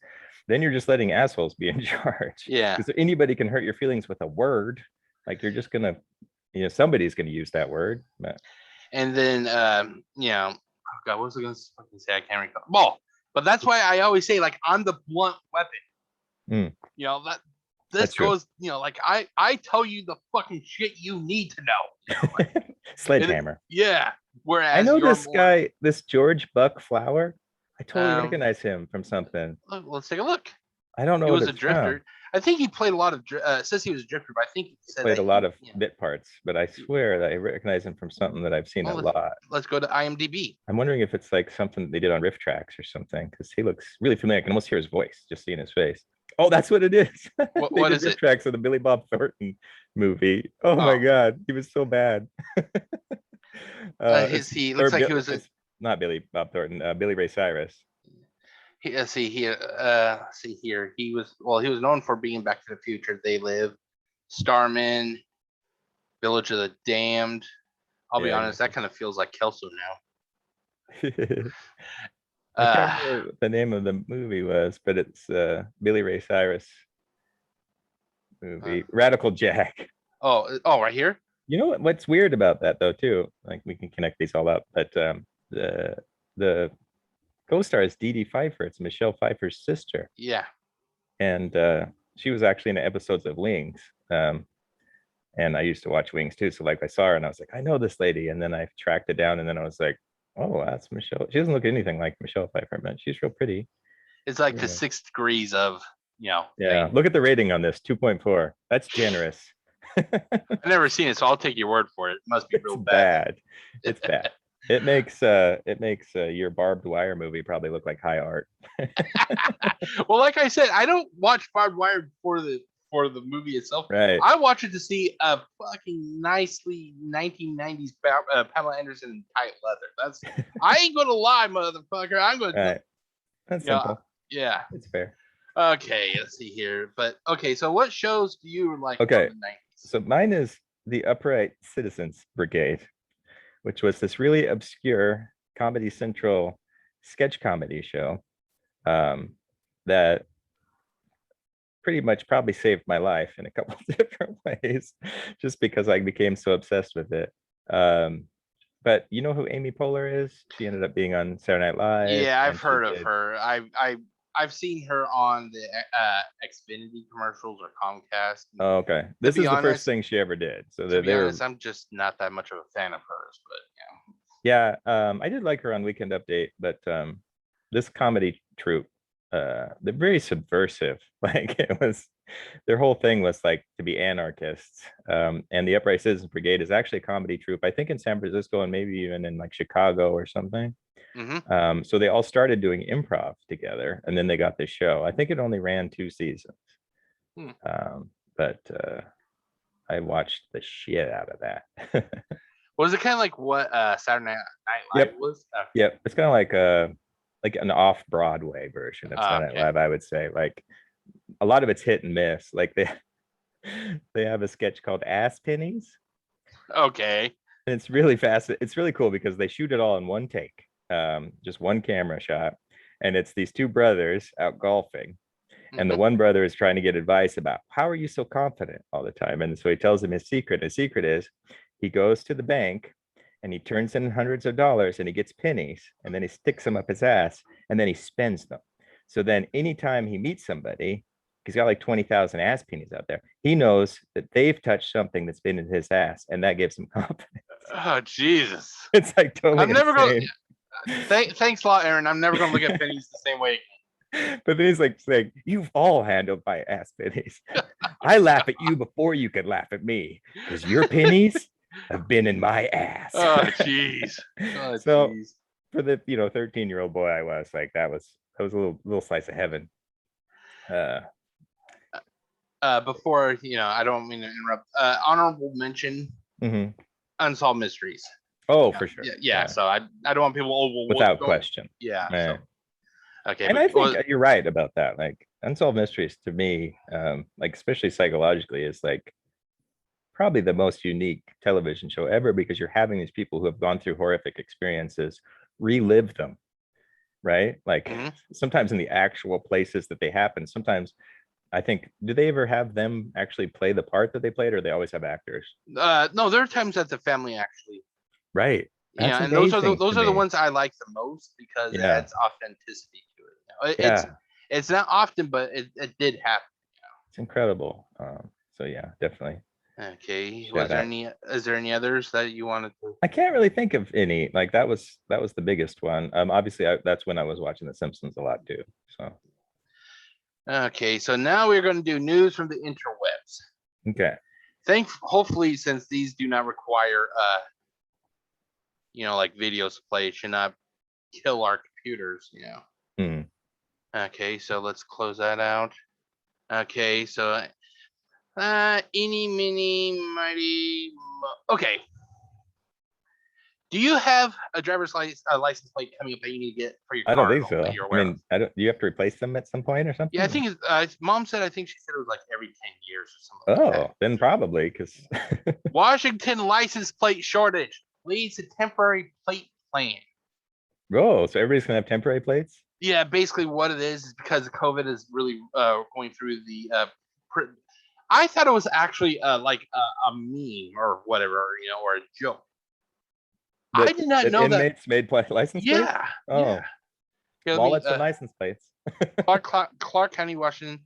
Speaker 2: then you're just letting assholes be in charge.
Speaker 1: Yeah,
Speaker 2: because anybody can hurt your feelings with a word. Like you're just gonna somebody's gonna use that word.
Speaker 1: And then oh God, what was I gonna fucking say? I can't recall. Well, but that's why I always say, like, I'm the blunt weapon. This goes, like I tell you the fucking shit you need to know.
Speaker 2: Sledgehammer.
Speaker 1: Yeah. Whereas
Speaker 2: I know this guy, this George Buck Flower. I totally recognize him from something.
Speaker 1: Let's take a look.
Speaker 2: I don't know.
Speaker 1: He was a drifter. From. I think he played a lot of. Says he was a drifter, but I think he
Speaker 2: played a lot of bit parts. But I swear that I recognize him from something that I've seen a lot.
Speaker 1: Let's go to IMDb.
Speaker 2: I'm wondering if it's like something they did on Riff Tracks or something, because he looks really familiar. I can almost hear his voice just seeing his face. Oh, that's what it is.
Speaker 1: What is
Speaker 2: Riff
Speaker 1: it?
Speaker 2: Tracks of the Billy Bob Thornton movie. Oh my God, he was so bad.
Speaker 1: He looks like he was
Speaker 2: not Billy Bob Thornton. Billy Ray Cyrus.
Speaker 1: See here. He was known for being Back to the Future, They Live, Starman, Village of the Damned. I'll be
Speaker 2: Yeah,
Speaker 1: honest, that kind of feels like Kelso now.
Speaker 2: I can't remember what the name of the movie was, but it's Billy Ray Cyrus movie, Radical Jack.
Speaker 1: Oh, right here.
Speaker 2: You know what's weird about that though too? Like we can connect these all up, but the co-star is Dee Dee Pfeiffer. It's Michelle Pfeiffer's sister,
Speaker 1: Yeah.
Speaker 2: and she was actually in the episodes of Wings. And I used to watch Wings too, so like I saw her and I was like, I know this lady, and then I tracked it down, and then I was like, oh, that's Michelle. She doesn't look anything like Michelle Pfeiffer, man. She's real pretty.
Speaker 1: It's like the
Speaker 2: Yeah.
Speaker 1: 6 degrees of,
Speaker 2: Yeah,
Speaker 1: thing.
Speaker 2: look at the rating on this, 2.4. That's generous.
Speaker 1: I've never seen it, so I'll take your word for it. It must be real
Speaker 2: It's
Speaker 1: bad.
Speaker 2: bad. It's bad. It makes your barbed wire movie probably look like high art.
Speaker 1: Well, like I said, I don't watch Barbed Wire for the movie itself.
Speaker 2: Right.
Speaker 1: I watch it to see a fucking nicely 1990s Pamela Anderson in tight leather. I ain't gonna lie, motherfucker. I'm gonna.
Speaker 2: Right. That's
Speaker 1: Yeah.
Speaker 2: simple.
Speaker 1: Yeah.
Speaker 2: It's fair.
Speaker 1: Okay, let's see here. But okay, so what shows do you like
Speaker 2: Okay.
Speaker 1: from the 90s?
Speaker 2: So mine is the Upright Citizens Brigade, which was this really obscure Comedy Central sketch comedy show that pretty much probably saved my life in a couple of different ways, just because I became so obsessed with it. But you know who Amy Poehler is? She ended up being on Saturday Night Live.
Speaker 1: Yeah, I've
Speaker 2: and she
Speaker 1: heard of
Speaker 2: did-
Speaker 1: her. I've seen her on the Xfinity commercials or Comcast.
Speaker 2: Oh, okay. This
Speaker 1: be
Speaker 2: is the
Speaker 1: honest-
Speaker 2: first thing she ever did. So
Speaker 1: To be
Speaker 2: they were,
Speaker 1: honest, I'm just not that much of a fan of hers, but yeah.
Speaker 2: yeah, I did like her on Weekend Update, but this comedy troupe, they're very subversive. Like it was, their whole thing was like to be anarchists. And the Upright Citizens Brigade is actually a comedy troupe, I think in San Francisco and maybe even in like Chicago or something.
Speaker 1: Mm-hmm.
Speaker 2: So they all started doing improv together, and then they got this show. I think it only ran 2 seasons. But I watched the shit out of that.
Speaker 1: Was it kind of like what Saturday Night Live
Speaker 2: Yep.
Speaker 1: was?
Speaker 2: Yep, it's kind of like an off-Broadway version of Saturday Night
Speaker 1: Okay.
Speaker 2: Live, I would say. Like a lot of it's hit and miss. Like they have a sketch called Ass Pennies,
Speaker 1: Okay.
Speaker 2: and it's really fast. It's really cool because they shoot it all in one take, just one camera shot, and it's these 2 brothers out golfing, and the one brother is trying to get advice about how are you so confident all the time, and so he tells him his secret. His secret is he goes to the bank and he turns in hundreds of dollars and he gets pennies, and then he sticks them up his ass, and then he spends them. So then anytime he meets somebody, he's got like 20,000 ass pennies out there, he knows that they've touched something that's been in his ass, and that gives him confidence.
Speaker 1: Oh Jesus!
Speaker 2: It's like totally
Speaker 1: I'm never gonna.
Speaker 2: insane.
Speaker 1: Thanks a lot, Aaron. I'm never gonna look at pennies the same way.
Speaker 2: But then he's like saying, you've all handled my ass pennies. I laugh at you before you can laugh at me, because your pennies have been in my ass.
Speaker 1: Oh jeez. Oh
Speaker 2: So-
Speaker 1: jeez.
Speaker 2: For the 13-year-old boy I was, like that was a little slice of heaven.
Speaker 1: Before I don't mean to interrupt. Honorable mention:
Speaker 2: Mhm.
Speaker 1: Unsolved Mysteries.
Speaker 2: Oh, for sure.
Speaker 1: Yeah. So I don't want people. Oh, well,
Speaker 2: Without
Speaker 1: what's going-
Speaker 2: question.
Speaker 1: Yeah.
Speaker 2: Yeah.
Speaker 1: So, okay.
Speaker 2: And
Speaker 1: but
Speaker 2: I think you're right about that. Like Unsolved Mysteries to me, like especially psychologically, is like probably the most unique television show ever, because you're having these people who have gone through horrific experiences relive them, right? Like
Speaker 1: Mhm.
Speaker 2: sometimes in the actual places that they happen. Sometimes I think, do they ever have them actually play the part that they played, or they always have actors?
Speaker 1: no, there are times that the family actually.
Speaker 2: Right.
Speaker 1: Yeah,
Speaker 2: That's
Speaker 1: and those are the
Speaker 2: amazing to me.
Speaker 1: ones I like the most because it
Speaker 2: Yeah.
Speaker 1: adds authenticity to it.
Speaker 2: Yeah,
Speaker 1: It's not often, but it did happen.
Speaker 2: it's incredible. So yeah, definitely.
Speaker 1: Okay.
Speaker 2: Shout out.
Speaker 1: Is there any others that you wanted to?
Speaker 2: I can't really think of any. Like that was the biggest one. Obviously that's when I was watching The Simpsons a lot too. So
Speaker 1: Okay, so now we're going to do news from the interwebs.
Speaker 2: okay.
Speaker 1: Hopefully, since these do not require like videos to play, it should not kill our computers.
Speaker 2: Hmm.
Speaker 1: Okay, so let's close that out. Okay, so eeny, meeny, miny, okay. Do you have a driver's license plate coming up that you need to get for your car?
Speaker 2: I don't think so.
Speaker 1: that you're
Speaker 2: I
Speaker 1: aware
Speaker 2: mean,
Speaker 1: of?
Speaker 2: do you have to replace them at some point or something?
Speaker 1: Yeah, I think Mom said. I think she said it was like every 10 years or something. like
Speaker 2: Oh, then probably because
Speaker 1: that. Washington license plate shortage. plates a temporary plate plan.
Speaker 2: Oh, so everybody's gonna have temporary plates?
Speaker 1: Yeah, basically what it is because COVID is really going through the. I thought it was actually like a meme or whatever, or a joke. I
Speaker 2: That-
Speaker 1: did not
Speaker 2: that
Speaker 1: know that.
Speaker 2: inmates made license plates?
Speaker 1: Yeah.
Speaker 2: Oh,
Speaker 1: Yeah. Here, let me,
Speaker 2: wallets and license plates.
Speaker 1: Clark County, Washington,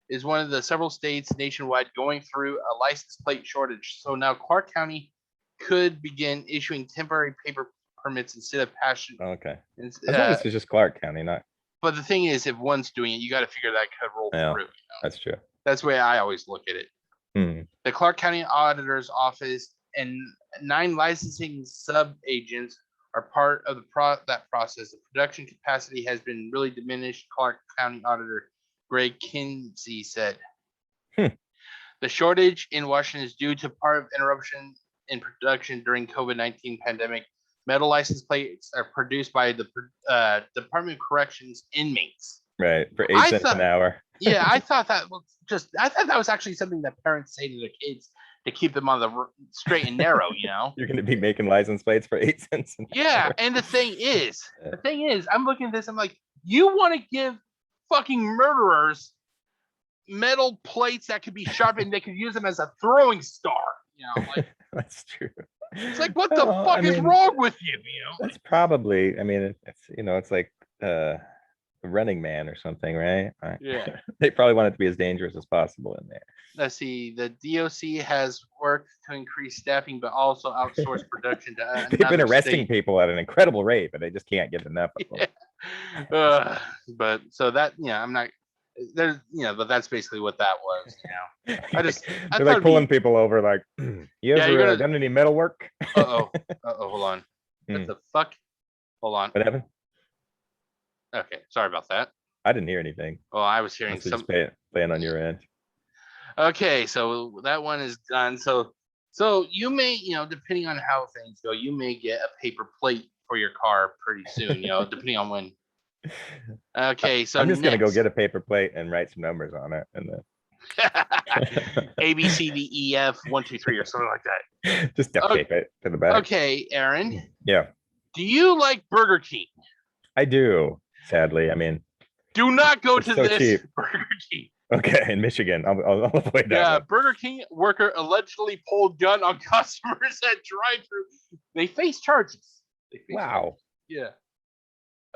Speaker 1: is one of the several states nationwide going through a license plate shortage. So now Clark County could begin issuing temporary paper permits instead of passion.
Speaker 2: Okay. As long as it's just Clark County, not.
Speaker 1: But the thing is, if one's doing it, you got to figure that could roll
Speaker 2: Yeah.
Speaker 1: through.
Speaker 2: That's true.
Speaker 1: That's the way I always look at it.
Speaker 2: Hmm.
Speaker 1: The Clark County Auditor's Office and 9 licensing sub-agents are part of that process. The production capacity has been really diminished, Clark County Auditor Greg Kinsey said. The shortage in Washington is due to part of interruption in production during COVID-19 pandemic. Metal license plates are produced by the Department of Corrections inmates.
Speaker 2: Right, for 8
Speaker 1: I
Speaker 2: cents an
Speaker 1: thought-
Speaker 2: hour.
Speaker 1: Yeah, I thought that was actually something that parents say to their kids to keep them on the straight and narrow,
Speaker 2: You're gonna be making license plates for 8 cents an
Speaker 1: Yeah,
Speaker 2: hour.
Speaker 1: and the thing is, I'm looking at this, I'm like, you want to give fucking murderers metal plates that could be sharpened, they could use them as a throwing star, like
Speaker 2: That's true.
Speaker 1: it's like, what the
Speaker 2: Well,
Speaker 1: fuck
Speaker 2: I
Speaker 1: is
Speaker 2: mean,
Speaker 1: wrong with you,
Speaker 2: That's probably, I mean, it's it's like Running Man or something, right?
Speaker 1: Yeah.
Speaker 2: They probably want it to be as dangerous as possible in there.
Speaker 1: Let's see, the DOC has worked to increase staffing, but also outsource production to
Speaker 2: They've been
Speaker 1: another
Speaker 2: arresting
Speaker 1: state.
Speaker 2: people at an incredible rate, but they just can't get enough of them.
Speaker 1: But so that, I'm not there's, but that's basically what that was. I
Speaker 2: They're
Speaker 1: thought
Speaker 2: like
Speaker 1: it'd
Speaker 2: pulling
Speaker 1: be-
Speaker 2: people over, like, you
Speaker 1: Yeah,
Speaker 2: ever
Speaker 1: you're gonna-
Speaker 2: done any metal work?
Speaker 1: hold on.
Speaker 2: Hmm.
Speaker 1: What the fuck? Hold on.
Speaker 2: What happened?
Speaker 1: Okay, sorry about that.
Speaker 2: I didn't hear anything.
Speaker 1: Oh, I was hearing
Speaker 2: Must have
Speaker 1: some.
Speaker 2: just playing on your end.
Speaker 1: Okay, so that one is done. So you may, depending on how things go, you may get a paper plate for your car pretty soon, depending on when. Okay, so
Speaker 2: I'm just gonna go
Speaker 1: next.
Speaker 2: get a paper plate and write some numbers on it, and then
Speaker 1: A, B, C, D, E, F, 1, 2, 3, or something like that.
Speaker 2: just duct
Speaker 1: Okay.
Speaker 2: tape it to the back.
Speaker 1: Okay, Aaron,
Speaker 2: Yeah,
Speaker 1: do you like Burger King?
Speaker 2: I do. Sadly, I mean,
Speaker 1: Do not go
Speaker 2: It's
Speaker 1: to
Speaker 2: so
Speaker 1: this
Speaker 2: cheap.
Speaker 1: Burger King.
Speaker 2: okay, in Michigan, I'll avoid that.
Speaker 1: Yeah,
Speaker 2: one.
Speaker 1: Burger King worker allegedly pulled gun on customers at drive-thru. They face charges.
Speaker 2: Wow,
Speaker 1: Yeah.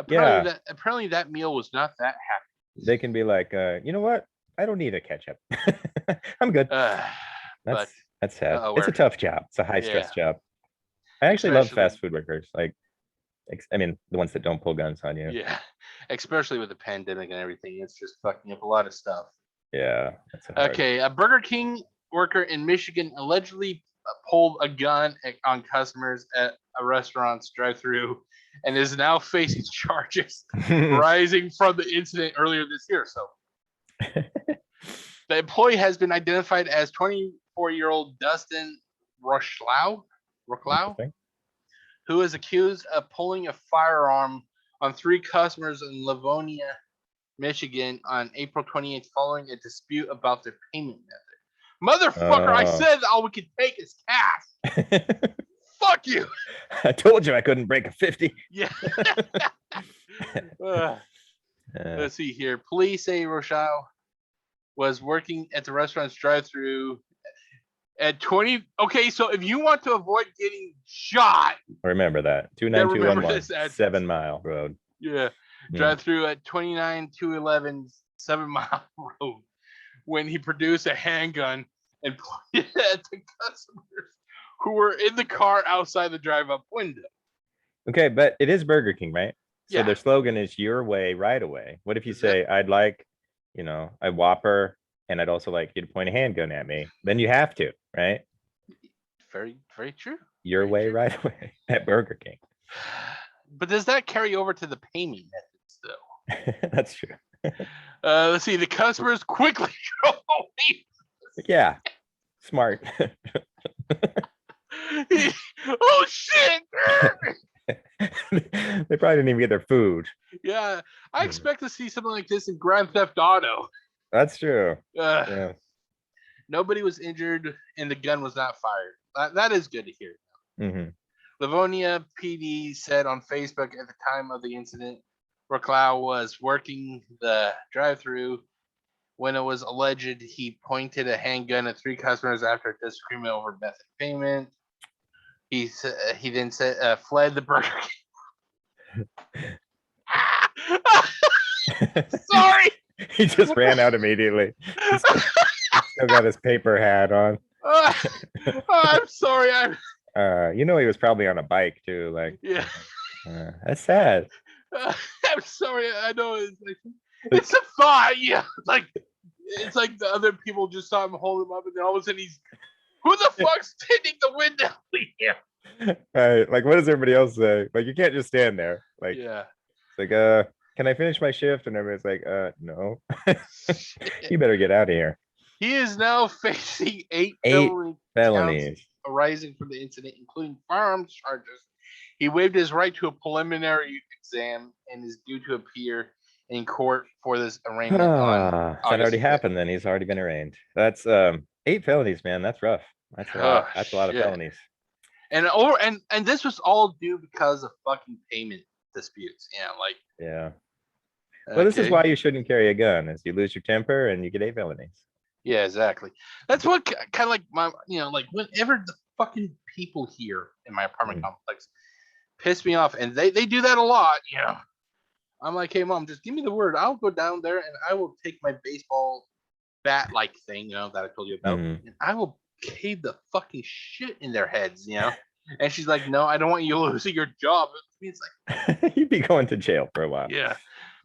Speaker 2: Yeah.
Speaker 1: Apparently that meal was not that happy.
Speaker 2: they can be like, you know what? I don't need a ketchup. I'm good.
Speaker 1: but
Speaker 2: That's sad.
Speaker 1: uh-oh,
Speaker 2: It's a
Speaker 1: we're-
Speaker 2: tough job. It's a high stress job. I actually love
Speaker 1: Especially-
Speaker 2: fast food workers. Like, I mean, the ones that don't pull guns on you.
Speaker 1: yeah, especially with the pandemic and everything, it's just fucking up a lot of stuff.
Speaker 2: Yeah. That's a hard-
Speaker 1: Okay, a Burger King worker in Michigan allegedly pulled a gun on customers at a restaurant's drive-thru and is now facing charges rising from the incident earlier this year. So the employee has been identified as 24-year-old Dustin Rochlau,
Speaker 2: Interesting.
Speaker 1: who is accused of pulling a firearm on 3 customers in Livonia, Michigan on April 28th following a dispute about their payment method. Motherfucker, I
Speaker 2: Oh.
Speaker 1: said all we could take is cash. Fuck you.
Speaker 2: I told you I couldn't break a 50.
Speaker 1: Yeah.
Speaker 2: Uh,
Speaker 1: Let's see here. Police say Rochelle was working at the restaurant's drive-through at 20. Okay, so if you want to avoid getting shot,
Speaker 2: remember that.
Speaker 1: remember
Speaker 2: 29211
Speaker 1: this address.
Speaker 2: 7 Mile Road.
Speaker 1: yeah,
Speaker 2: Yeah.
Speaker 1: drive-through at 29211 7 Mile Road when he produced a handgun and pointed it at the customers who were in the car outside the drive-up window.
Speaker 2: Okay, but it is Burger King, right? So
Speaker 1: Yeah.
Speaker 2: their slogan is your way, right away. What if you
Speaker 1: Is that-
Speaker 2: say, I'd like, a Whopper, and I'd also like you to point a handgun at me? Then you have to, right?
Speaker 1: Very, very true.
Speaker 2: Your
Speaker 1: Very
Speaker 2: way,
Speaker 1: true.
Speaker 2: right away at Burger King.
Speaker 1: But does that carry over to the payment method still?
Speaker 2: That's true.
Speaker 1: Let's see. The customers quickly drove away.
Speaker 2: Yeah, smart.
Speaker 1: Oh shit!
Speaker 2: They probably didn't even get their food.
Speaker 1: Yeah, I expect to see something like this in Grand Theft Auto.
Speaker 2: That's true.
Speaker 1: Uh,
Speaker 2: Yeah.
Speaker 1: Nobody was injured and the gun was not fired. That is good to hear.
Speaker 2: Hmm.
Speaker 1: Livonia PD said on Facebook at the time of the incident, Roclau was working the drive-through when it was alleged he pointed a handgun at 3 customers after a disagreement over method of payment. He then said fled the Burger King. Sorry.
Speaker 2: He just ran out immediately. He's still got his paper hat on.
Speaker 1: I'm sorry.
Speaker 2: You know, he was probably on a bike too. Like,
Speaker 1: Yeah.
Speaker 2: That's sad.
Speaker 1: I'm sorry. I know it's a thought. Yeah, it's like the other people just saw him hold him up, and then all of a sudden who the fuck's tinting the window? Yeah.
Speaker 2: Right. Like, what does everybody else say? Like, you can't just stand there. Like,
Speaker 1: yeah.
Speaker 2: It's like, can I finish my shift? And everybody's like, no. You better get out of here.
Speaker 1: He is now facing 8
Speaker 2: felonies
Speaker 1: arising from the incident, including firearms charges. He waived his right to a preliminary exam and is due to appear in court for this arraignment.
Speaker 2: That already happened. Then he's already been arraigned. That's 8 felonies, man. That's rough. That's a lot. That's a lot of felonies.
Speaker 1: And this was all due because of fucking payment disputes.
Speaker 2: Yeah. Well, this is why you shouldn't carry a gun, is you lose your temper and you get 8 felonies.
Speaker 1: Yeah, exactly. That's what kind of like my, like whenever the fucking people here in my apartment complex piss me off, and they do that a lot, I'm like, hey mom, just give me the word. I'll go down there and I will take my baseball bat like thing, that I told you about, and I will cave the fucking shit in their heads, And she's like, no, I don't want you losing your job. It's like
Speaker 2: you'd be going to jail for a while.
Speaker 1: Yeah.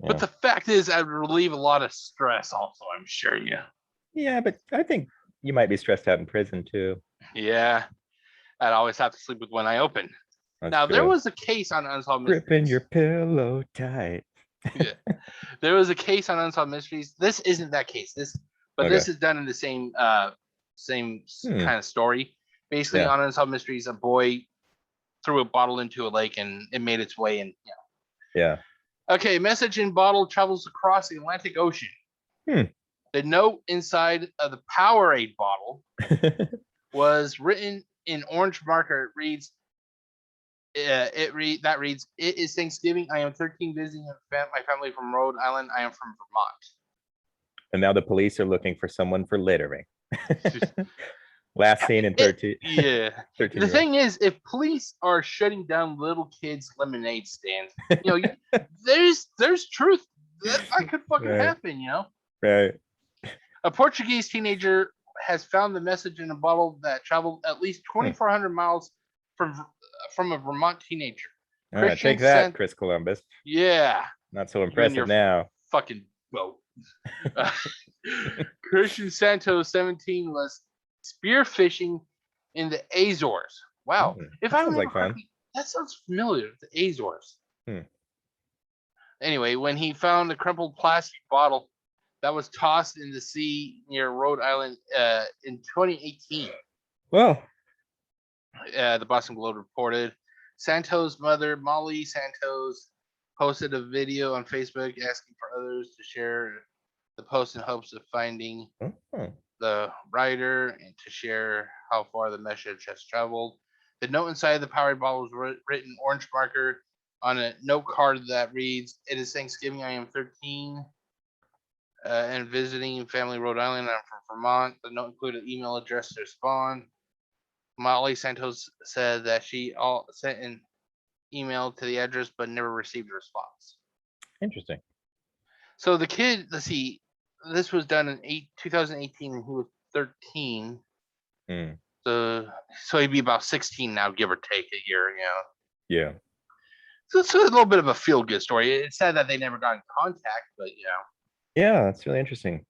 Speaker 1: But the fact is, I would relieve a lot of stress also, I'm sure.
Speaker 2: Yeah, but I think you might be stressed out in prison too.
Speaker 1: Yeah. I'd always have to sleep with one eye open.
Speaker 2: That's
Speaker 1: now,
Speaker 2: true.
Speaker 1: there was a case on Unsolved Mysteries.
Speaker 2: Gripping your pillow tight.
Speaker 1: Yeah. There was a case on Unsolved Mysteries. This isn't that case. But this is done in the same kind of story. Basically, on Unsolved Mysteries, a boy threw a bottle into a lake and it made its way in.
Speaker 2: Yeah.
Speaker 1: Okay, message in bottle travels across the Atlantic Ocean. The note inside of the Powerade bottle was written in orange marker. It reads, it is Thanksgiving. I am 13 visiting my family from Rhode Island. I am from Vermont.
Speaker 2: And now the police are looking for someone for littering. Last seen in 13.
Speaker 1: Yeah.
Speaker 2: 13
Speaker 1: the thing is, if police are shutting down little kids' lemonade stands, there's truth. That could fucking happen,
Speaker 2: Right.
Speaker 1: A Portuguese teenager has found the message in a bottle that traveled at least 2,400 miles from a Vermont teenager.
Speaker 2: All right, take that, Chris Columbus.
Speaker 1: Yeah.
Speaker 2: Not so impressive now.
Speaker 1: Fucking boat. Christian Santos, 17, was spearfishing in the Azores. Wow. If I remember correctly, that sounds familiar. The Azores. Anyway, when he found a crumpled plastic bottle that was tossed in the sea near Rhode Island in 2018.
Speaker 2: Well,
Speaker 1: the Boston Globe reported. Santos' mother, Molly Santos, posted a video on Facebook asking for others to share the post in hopes of finding the writer and to share how far the message has traveled. The note inside the Powerade bottle was written orange marker on a note card that reads, "It is Thanksgiving. I am 13 and visiting family Rhode Island. I'm from Vermont." The note included an email address to respond. Molly Santos said that she sent an email to the address but never received a response.
Speaker 2: Interesting.
Speaker 1: So the kid, let's see, this was done in 2018 and he was 13. So he'd be about 16 now, give or take a year,
Speaker 2: Yeah.
Speaker 1: So it's a little bit of a feel-good story. It's sad that they never got in contact, but
Speaker 2: Yeah, that's really interesting.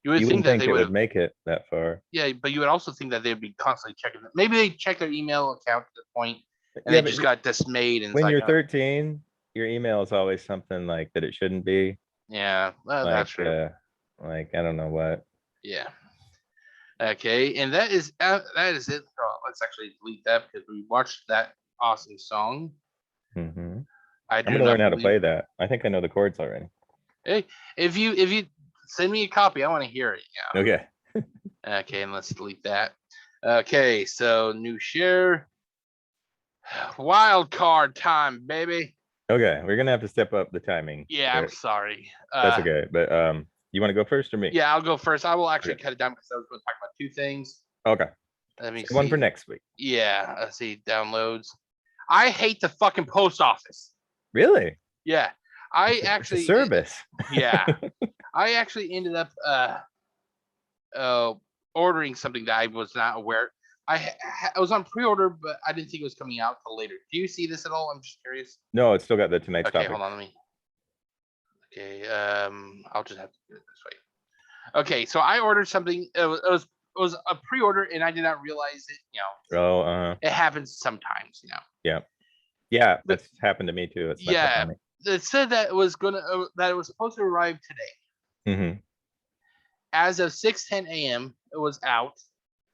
Speaker 1: You would think that they
Speaker 2: would make it that far.
Speaker 1: Yeah, but you would also think that they'd be constantly checking it. Maybe they check their email account to the point and they just got dismayed. And
Speaker 2: when you're 13, your email is always something like that it shouldn't be.
Speaker 1: Yeah, well, that's true.
Speaker 2: Like, I don't know what.
Speaker 1: Yeah. Okay, and that is it. Oh, let's actually delete that because we watched that awesome song.
Speaker 2: I'm gonna learn how to play that. I think I know the chords already.
Speaker 1: Hey, if you send me a copy, I want to hear it. Yeah.
Speaker 2: Okay.
Speaker 1: Okay, and let's delete that. Okay, so new share. Wild card time, baby.
Speaker 2: Okay, we're gonna have to step up the timing.
Speaker 1: Yeah, I'm
Speaker 2: there.
Speaker 1: sorry.
Speaker 2: That's okay. But you want to go first or me?
Speaker 1: Yeah, I'll go first. I will actually
Speaker 2: Okay.
Speaker 1: cut it down because I was going to talk about two things.
Speaker 2: Okay.
Speaker 1: Let me
Speaker 2: Save
Speaker 1: see.
Speaker 2: one for next week.
Speaker 1: Yeah, let's see. Downloads. I hate the fucking post office.
Speaker 2: Really?
Speaker 1: Yeah, I
Speaker 2: It's a
Speaker 1: actually.
Speaker 2: service.
Speaker 1: Yeah, I actually ended up ordering something that I was not aware. I was on pre-order, but I didn't think it was coming out till later. Do you see this at all? I'm just curious.
Speaker 2: No, it's still got the tonight's
Speaker 1: Okay,
Speaker 2: topic.
Speaker 1: hold on. Let me. Okay, I'll just have to do it this way. Okay, so I ordered something. It was a pre-order, and I did not realize it.
Speaker 2: Oh,
Speaker 1: It happens sometimes.
Speaker 2: yeah, that's happened to me too. It's
Speaker 1: Yeah, it said that it was that it was supposed to arrive today.
Speaker 2: Mm-hmm.
Speaker 1: As of 6:10 a.m., it was out,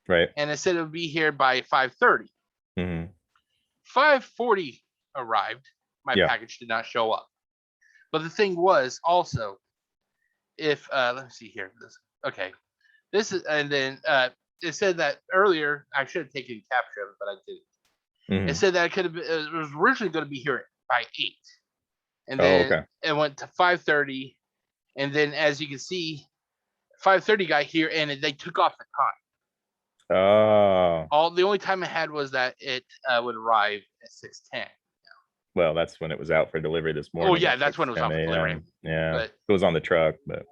Speaker 2: Right.
Speaker 1: and it said it would be here by 5:30.
Speaker 2: Mm-hmm.
Speaker 1: 5:40 arrived. My package did not show up. But the thing was also, if let me see here. This is, and then it said that earlier. I should have taken capture of it, but I didn't.
Speaker 2: Mm-hmm.
Speaker 1: It said that it was originally going to be here by 8, and then it went to 5:30, and then as you can see, 5:30 got here, and they took off the time.
Speaker 2: Oh.
Speaker 1: The only time it had was that it would arrive at 6:10.
Speaker 2: Well, that's when it was out for delivery this morning.
Speaker 1: Oh yeah, that's when it was out for
Speaker 2: 6:10
Speaker 1: delivery.
Speaker 2: Yeah,
Speaker 1: But,
Speaker 2: it was on the truck, but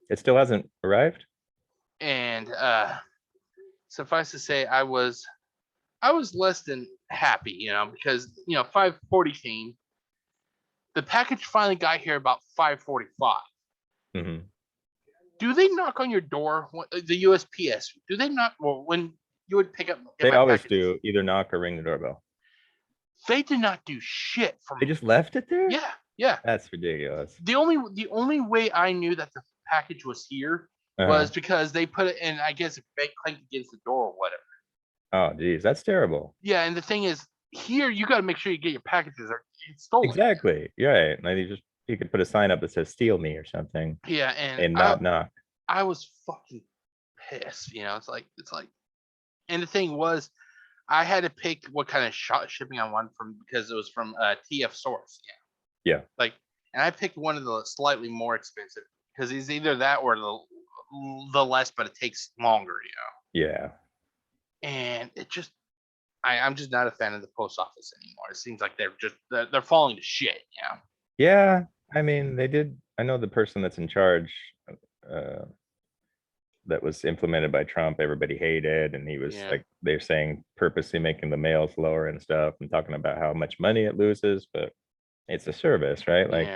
Speaker 2: it still hasn't arrived.
Speaker 1: And suffice to say, I was less than happy, because 5:40 came. The package finally got here about 5:45.
Speaker 2: Mm-hmm.
Speaker 1: Do they knock on your door? The USPS? Do they knock? Well, when you would pick up,
Speaker 2: They always do, either knock or ring the doorbell.
Speaker 1: They did not do shit for
Speaker 2: They
Speaker 1: me.
Speaker 2: just left it there.
Speaker 1: Yeah.
Speaker 2: That's ridiculous.
Speaker 1: The only way I knew that the package was here was because they put it in. I guess it clanked against the door or whatever.
Speaker 2: Oh, geez, that's terrible.
Speaker 1: Yeah, and the thing is, here you got to make sure you get your packages or it's stolen.
Speaker 2: Exactly. You're right. Like you could put a sign up that says "Steal me" or something.
Speaker 1: Yeah, and
Speaker 2: not knock.
Speaker 1: I was fucking pissed. It's like, and the thing was, I had to pick what kind of shipping I wanted because it was from TF Source.
Speaker 2: Yeah.
Speaker 1: And I picked one of the slightly more expensive because it's either that or the less, but it takes longer.
Speaker 2: Yeah.
Speaker 1: And it just, I'm just not a fan of the post office anymore. It seems like they're falling to shit.
Speaker 2: Yeah. I mean, they did. I know the person that's in charge. That was implemented by Trump, everybody hated, and he was like, they're saying purposely making the mails lower and stuff, and talking about how much money it loses, but it's a service, right? Like,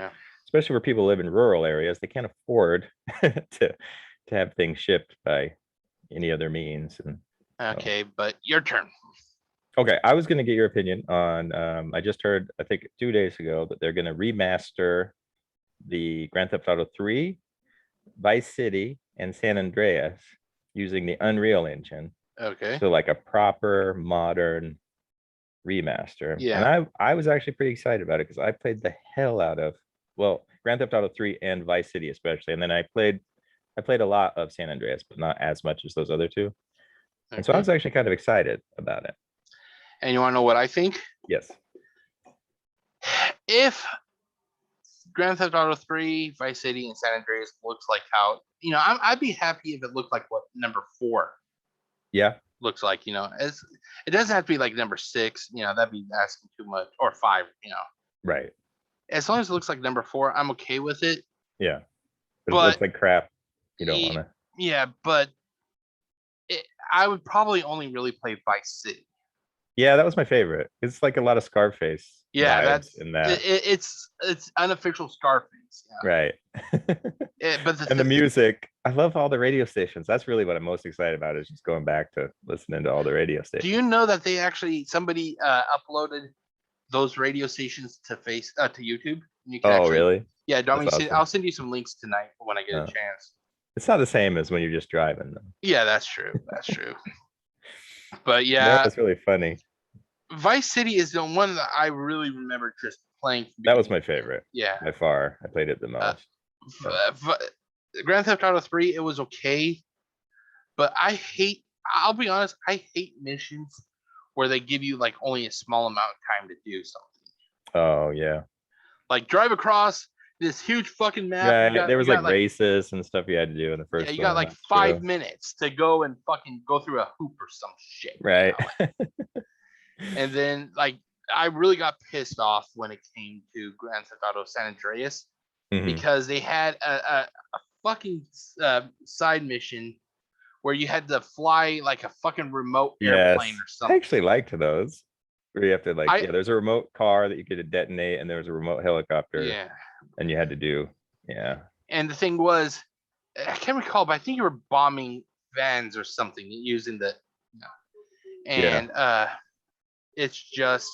Speaker 2: especially where people live in rural areas, they can't afford to have things shipped by any other means. And
Speaker 1: okay, but your turn.
Speaker 2: Okay, I was going to get your opinion on. I just heard, I think 2 days ago, that they're going to remaster the Grand Theft Auto 3, Vice City, and San Andreas using the Unreal Engine.
Speaker 1: Okay.
Speaker 2: So like a proper modern remaster.
Speaker 1: Yeah.
Speaker 2: And I was actually pretty excited about it because I played the hell out of, well, Grand Theft Auto 3 and Vice City especially. And then I played a lot of San Andreas, but not as much as those other two. Okay. And so I was actually kind of excited about it.
Speaker 1: And you want to know what I think?
Speaker 2: Yes.
Speaker 1: If Grand Theft Auto 3, Vice City, and San Andreas looks like how, I'd be happy if it looked like what number 4 looks like, it doesn't have to be like number 6, that'd be asking too much, or 5,
Speaker 2: Right.
Speaker 1: As long as it looks like number 4, I'm okay with it.
Speaker 2: Yeah. But it looks like crap. You don't want to.
Speaker 1: Yeah, but I would probably only really play Vice City.
Speaker 2: Yeah, that was my favorite. It's like a lot of Scarface.
Speaker 1: Yeah, that's
Speaker 2: in that.
Speaker 1: It's unofficial Scarface.
Speaker 2: Right.
Speaker 1: But
Speaker 2: the music, I love all the radio stations. That's really what I'm most excited about, is just going back to listening to all the radio stations.
Speaker 1: Do you know that somebody uploaded those radio stations to YouTube? You can
Speaker 2: really?
Speaker 1: Yeah,
Speaker 2: Awesome.
Speaker 1: I'll send you some links tonight when I get a chance.
Speaker 2: It's not the same as when you're just driving, though.
Speaker 1: Yeah, that's true. That's true. But
Speaker 2: that's really funny.
Speaker 1: Vice City is the one that I really remember just playing.
Speaker 2: That was my favorite.
Speaker 1: Yeah,
Speaker 2: by far. I played it the most.
Speaker 1: Grand Theft Auto 3, it was okay, but I'll be honest, I hate missions where they give you like only a small amount of time to do something.
Speaker 2: Oh yeah.
Speaker 1: Like drive across this huge fucking map.
Speaker 2: Yeah, there was
Speaker 1: you
Speaker 2: like
Speaker 1: got,
Speaker 2: races and stuff you had to do in the
Speaker 1: yeah,
Speaker 2: first
Speaker 1: you
Speaker 2: one.
Speaker 1: got like
Speaker 2: that's
Speaker 1: 5
Speaker 2: true.
Speaker 1: minutes to go and fucking go through a hoop or some shit. you
Speaker 2: Right.
Speaker 1: know, like- and then like I really got pissed off when it came to Grand Theft Auto San Andreas
Speaker 2: Mhm.
Speaker 1: because they had a fucking side mission where you had to fly like a fucking remote airplane
Speaker 2: Yes,
Speaker 1: or
Speaker 2: I
Speaker 1: something.
Speaker 2: actually liked those. Where you have to like,
Speaker 1: I-
Speaker 2: yeah, there's a remote car that you could detonate, and there was a remote helicopter,
Speaker 1: Yeah.
Speaker 2: and you had to do, yeah.
Speaker 1: And the thing was, I can't recall, but I think you were bombing vans or something using the, and it's just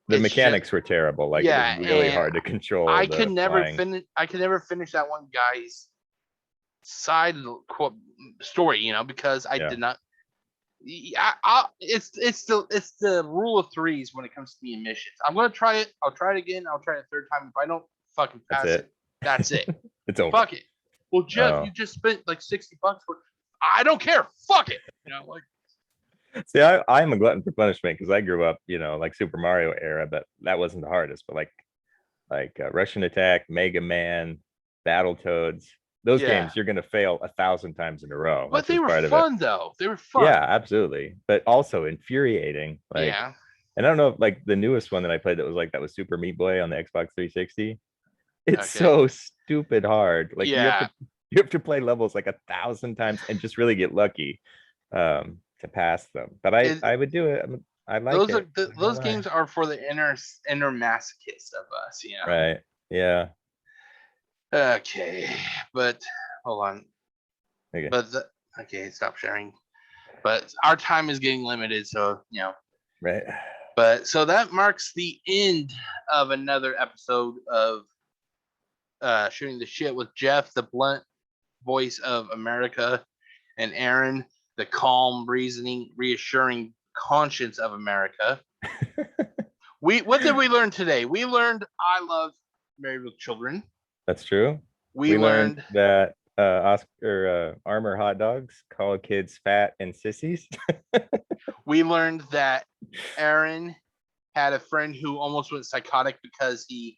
Speaker 2: The
Speaker 1: it's
Speaker 2: mechanics
Speaker 1: just-
Speaker 2: were terrible. Like
Speaker 1: yeah,
Speaker 2: it was really
Speaker 1: and
Speaker 2: hard to control.
Speaker 1: I
Speaker 2: the
Speaker 1: could never
Speaker 2: flying.
Speaker 1: finish. I could never finish that one guy's side quote story, because I
Speaker 2: Yeah.
Speaker 1: did not. It's the rule of threes when it comes to the missions. I'm gonna try it. I'll try it again. I'll try it a third time. If I don't fucking pass
Speaker 2: That's
Speaker 1: it, that's it.
Speaker 2: It's over.
Speaker 1: Fuck it. Well, Jeff,
Speaker 2: Oh.
Speaker 1: you just spent like $60 for. I don't care. Fuck it. Like.
Speaker 2: See, I'm a glutton for punishment because I grew up, like Super Mario era, but that wasn't the hardest. But like Russian Attack, Mega Man, Battletoads, those
Speaker 1: Yeah.
Speaker 2: games you're gonna fail 1,000 times in a row.
Speaker 1: But
Speaker 2: That's
Speaker 1: they
Speaker 2: just
Speaker 1: were
Speaker 2: part of it.
Speaker 1: fun though. They were fun.
Speaker 2: Yeah, absolutely. But also infuriating. Like,
Speaker 1: Yeah.
Speaker 2: and I don't know if like the newest one that I played that was Super Meat Boy on the Xbox 360. It's
Speaker 1: Okay.
Speaker 2: so stupid hard. Like
Speaker 1: Yeah.
Speaker 2: you have to play levels like 1,000 times and just really get lucky to pass them. But I would do it. I like
Speaker 1: those
Speaker 2: it.
Speaker 1: are those games are for the inner masochist of us,
Speaker 2: Right. Yeah.
Speaker 1: Okay, but hold on.
Speaker 2: Okay.
Speaker 1: But okay, stop sharing. But our time is getting limited, so
Speaker 2: Right.
Speaker 1: But so that marks the end of another episode of Shooting the Shit with Jeff, the blunt voice of America, and Aaron, the calm, reassuring conscience of America. What did we learn today? We learned I love Married with Children.
Speaker 2: That's true.
Speaker 1: We learned
Speaker 2: that Armor hot dogs call kids fat and sissies.
Speaker 1: we learned that Aaron had a friend who almost went psychotic because he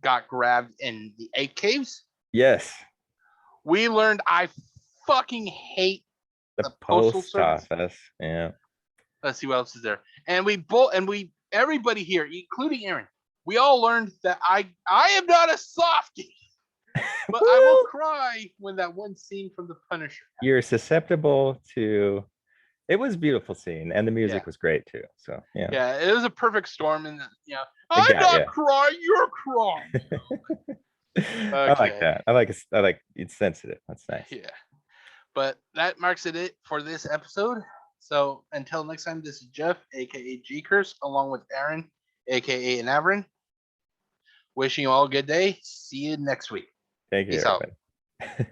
Speaker 1: got grabbed in the egg caves.
Speaker 2: Yes.
Speaker 1: We learned I fucking hate
Speaker 2: The
Speaker 1: postal
Speaker 2: post
Speaker 1: service.
Speaker 2: office. Yeah.
Speaker 1: Let's see what else is there. And everybody here, including Aaron, we all learned that I am not a softie. But I will cry when that one scene from The Punisher.
Speaker 2: You're susceptible to. It was a beautiful scene, and the music
Speaker 1: Yeah.
Speaker 2: was great too. So yeah.
Speaker 1: Yeah, it was a perfect storm, and I'm not crying, you're crying.
Speaker 2: I like that. I like it's sensitive. That's nice.
Speaker 1: Yeah. But that marks it for this episode. So until next time, this is Jeff, aka GCurse, along with Aaron, aka Anavrin. Wishing you all a good day. See you next week.
Speaker 2: Thank you.
Speaker 1: Peace out.
Speaker 2: Everybody.